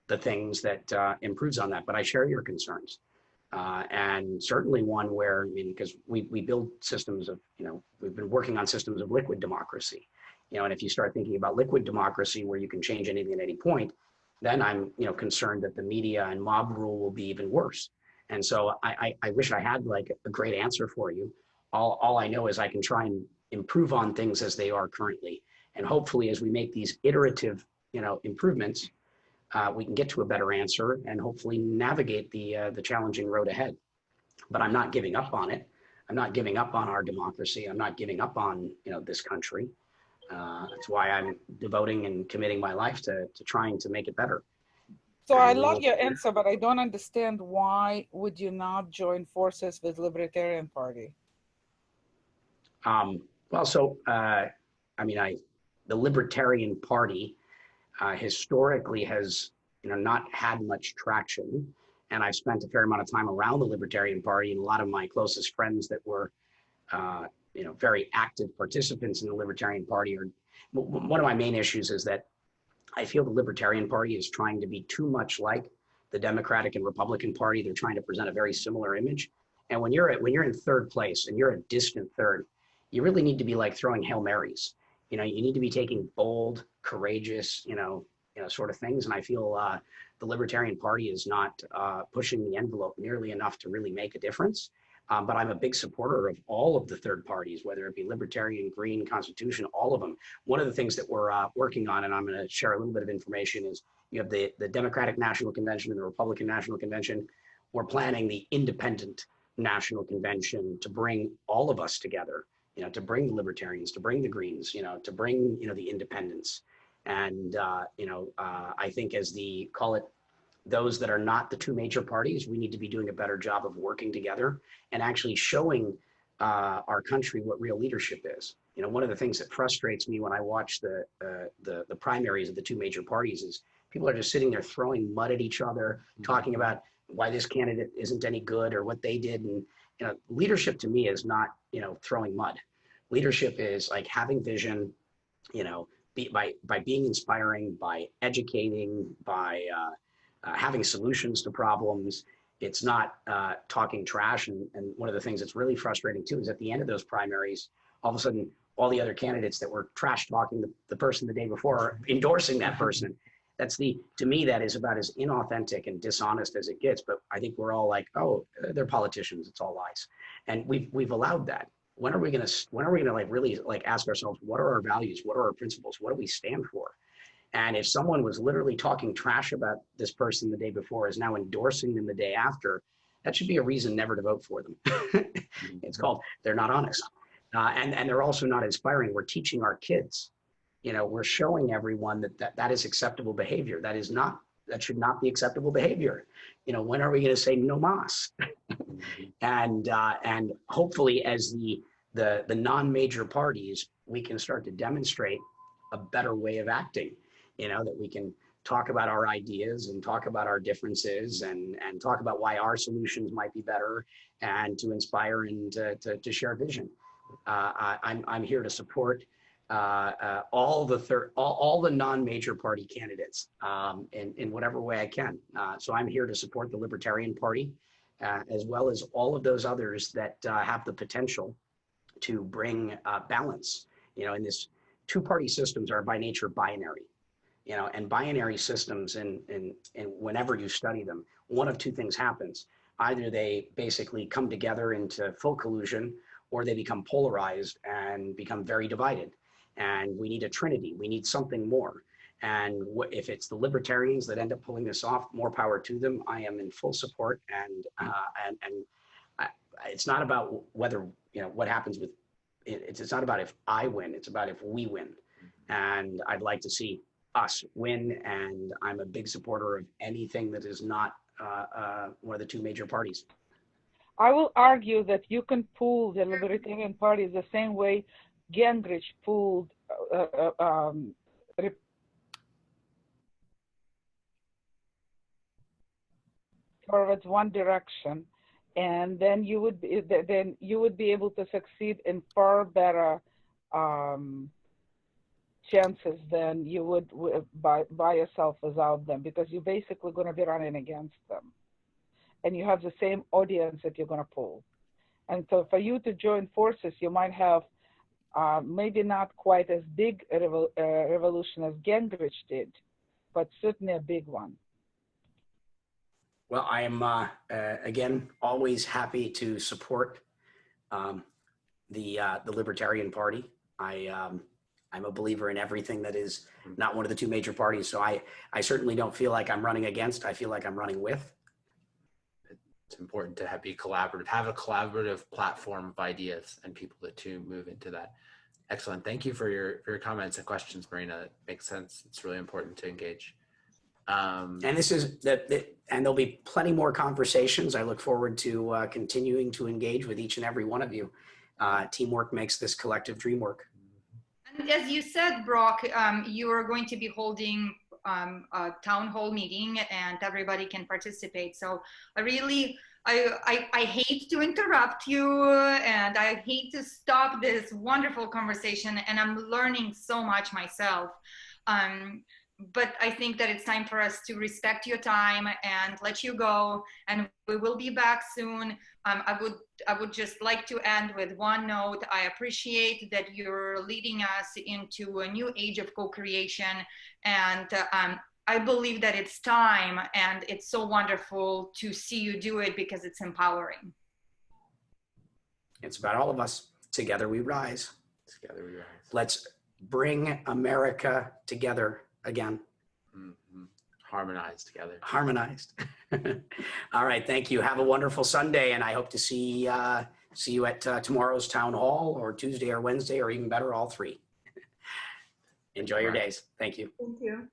the things that improves on that. But I share your concerns. And certainly one where, I mean, because we build systems of, you know, we've been working on systems of liquid democracy, you know, and if you start thinking about liquid democracy where you can change anything at any point, then I'm, you know, concerned that the media and mob rule will be even worse. And so I wish I had like a great answer for you. All I know is I can try and improve on things as they are currently. And hopefully as we make these iterative, you know, improvements, we can get to a better answer and hopefully navigate the challenging road ahead. But I'm not giving up on it. I'm not giving up on our democracy. I'm not giving up on, you know, this country. That's why I'm devoting and committing my life to trying to make it better. So I love your answer, but I don't understand why would you not join forces with Libertarian Party? Well, so, I mean, the Libertarian Party historically has, you know, not had much traction. And I've spent a fair amount of time around the Libertarian Party, and a lot of my closest friends that were, you know, very active participants in the Libertarian Party are, one of my main issues is that I feel the Libertarian Party is trying to be too much like the Democratic and Republican Party. They're trying to present a very similar image. And when you're in third place and you're a distant third, you really need to be like throwing Hail Marys. You know, you need to be taking bold, courageous, you know, sort of things. And I feel the Libertarian Party is not pushing the envelope nearly enough to really make a difference. But I'm a big supporter of all of the third parties, whether it be Libertarian, Green, Constitution, all of them. One of the things that we're working on, and I'm going to share a little bit of information, is you have the Democratic National Convention and the Republican National Convention. We're planning the Independent National Convention to bring all of us together, you know, to bring the Libertarians, to bring the Greens, you know, to bring, you know, the Independents. And, you know, I think as the, call it, those that are not the two major parties, we need to be doing a better job of working together and actually showing our country what real leadership is. You know, one of the things that frustrates me when I watch the primaries of the two major parties is people are just sitting there throwing mud at each other, talking about why this candidate isn't any good or what they did. And, you know, leadership to me is not, you know, throwing mud. Leadership is like having vision, you know, by being inspiring, by educating, by having solutions to problems. It's not talking trash. And one of the things that's really frustrating too is at the end of those primaries, all of a sudden, all the other candidates that were trash talking the person the day before are endorsing that person. That's to me, that is about as inauthentic and dishonest as it gets. But I think we're all like, oh, they're politicians. It's all lies. And we've allowed that. When are we gonna like really like ask ourselves, what are our values? What are our principles? What do we stand for? And if someone was literally talking trash about this person the day before is now endorsing them the day after, that should be a reason never to vote for them. It's called, they're not honest. And they're also not inspiring. We're teaching our kids, you know, we're showing everyone that is acceptable behavior. That should not be acceptable behavior. You know, when are we going to say no mas? And hopefully as the non-major parties, we can start to demonstrate a better way of acting, you know, that we can talk about our ideas and talk about our differences and talk about why our solutions might be better and to inspire and to share vision. I'm here to support all the non-major party candidates in whatever way I can. So I'm here to support the Libertarian Party, as well as all of those others that have the potential to bring balance. You know, in this two-party systems are by nature binary. You know, and binary systems, and whenever you study them, one of two things happens. Either they basically come together into full collusion, or they become polarized and become very divided. And we need a trinity. We need something more. And if it's the libertarians that end up pulling this off, more power to them. I am in full support. And it's not about whether, you know, what happens with it. It's not about if I win. It's about if we win. And I'd like to see us win. And I'm a big supporter of anything that is not one of the two major parties. I will argue that you can pull the Libertarian Party the same way Gingrich pulled towards one direction, and then you would be able to succeed in far better chances than you would by yourself without them, because you're basically going to be running against them. And you have the same audience that you're going to pull. And so for you to join forces, you might have maybe not quite as big a revolution as Gingrich did, but certainly a big one. Well, I am, again, always happy to support the Libertarian Party. I'm a believer in everything that is not one of the two major parties. So I certainly don't feel like I'm running against. I feel like I'm running with. It's important to be collaborative, have a collaborative platform of ideas and people to move into that. Excellent. Thank you for your comments and questions, Marina. It makes sense. It's really important to engage. And this is and there'll be plenty more conversations. I look forward to continuing to engage with each and every one of you. Teamwork makes this collective dream work. And as you said, Brock, you are going to be holding a town hall meeting and everybody can participate. So I hate to interrupt you and I hate to stop this wonderful conversation, and I'm learning so much myself. But I think that it's time for us to respect your time and let you go, and we will be back soon. I would just like to end with one note. I appreciate that you're leading us into a new age of co-creation, and I believe that it's time, and it's so wonderful to see you do it because it's empowering. It's about all of us. Together we rise. Together we rise. Let's bring America together again. Mm-hmm. Harmonized together. Harmonized. All right. Thank you. Have a wonderful Sunday. And I hope to see you at tomorrow's town hall, or Tuesday or Wednesday, or even better, all three. Enjoy your days. Thank you. Thank you.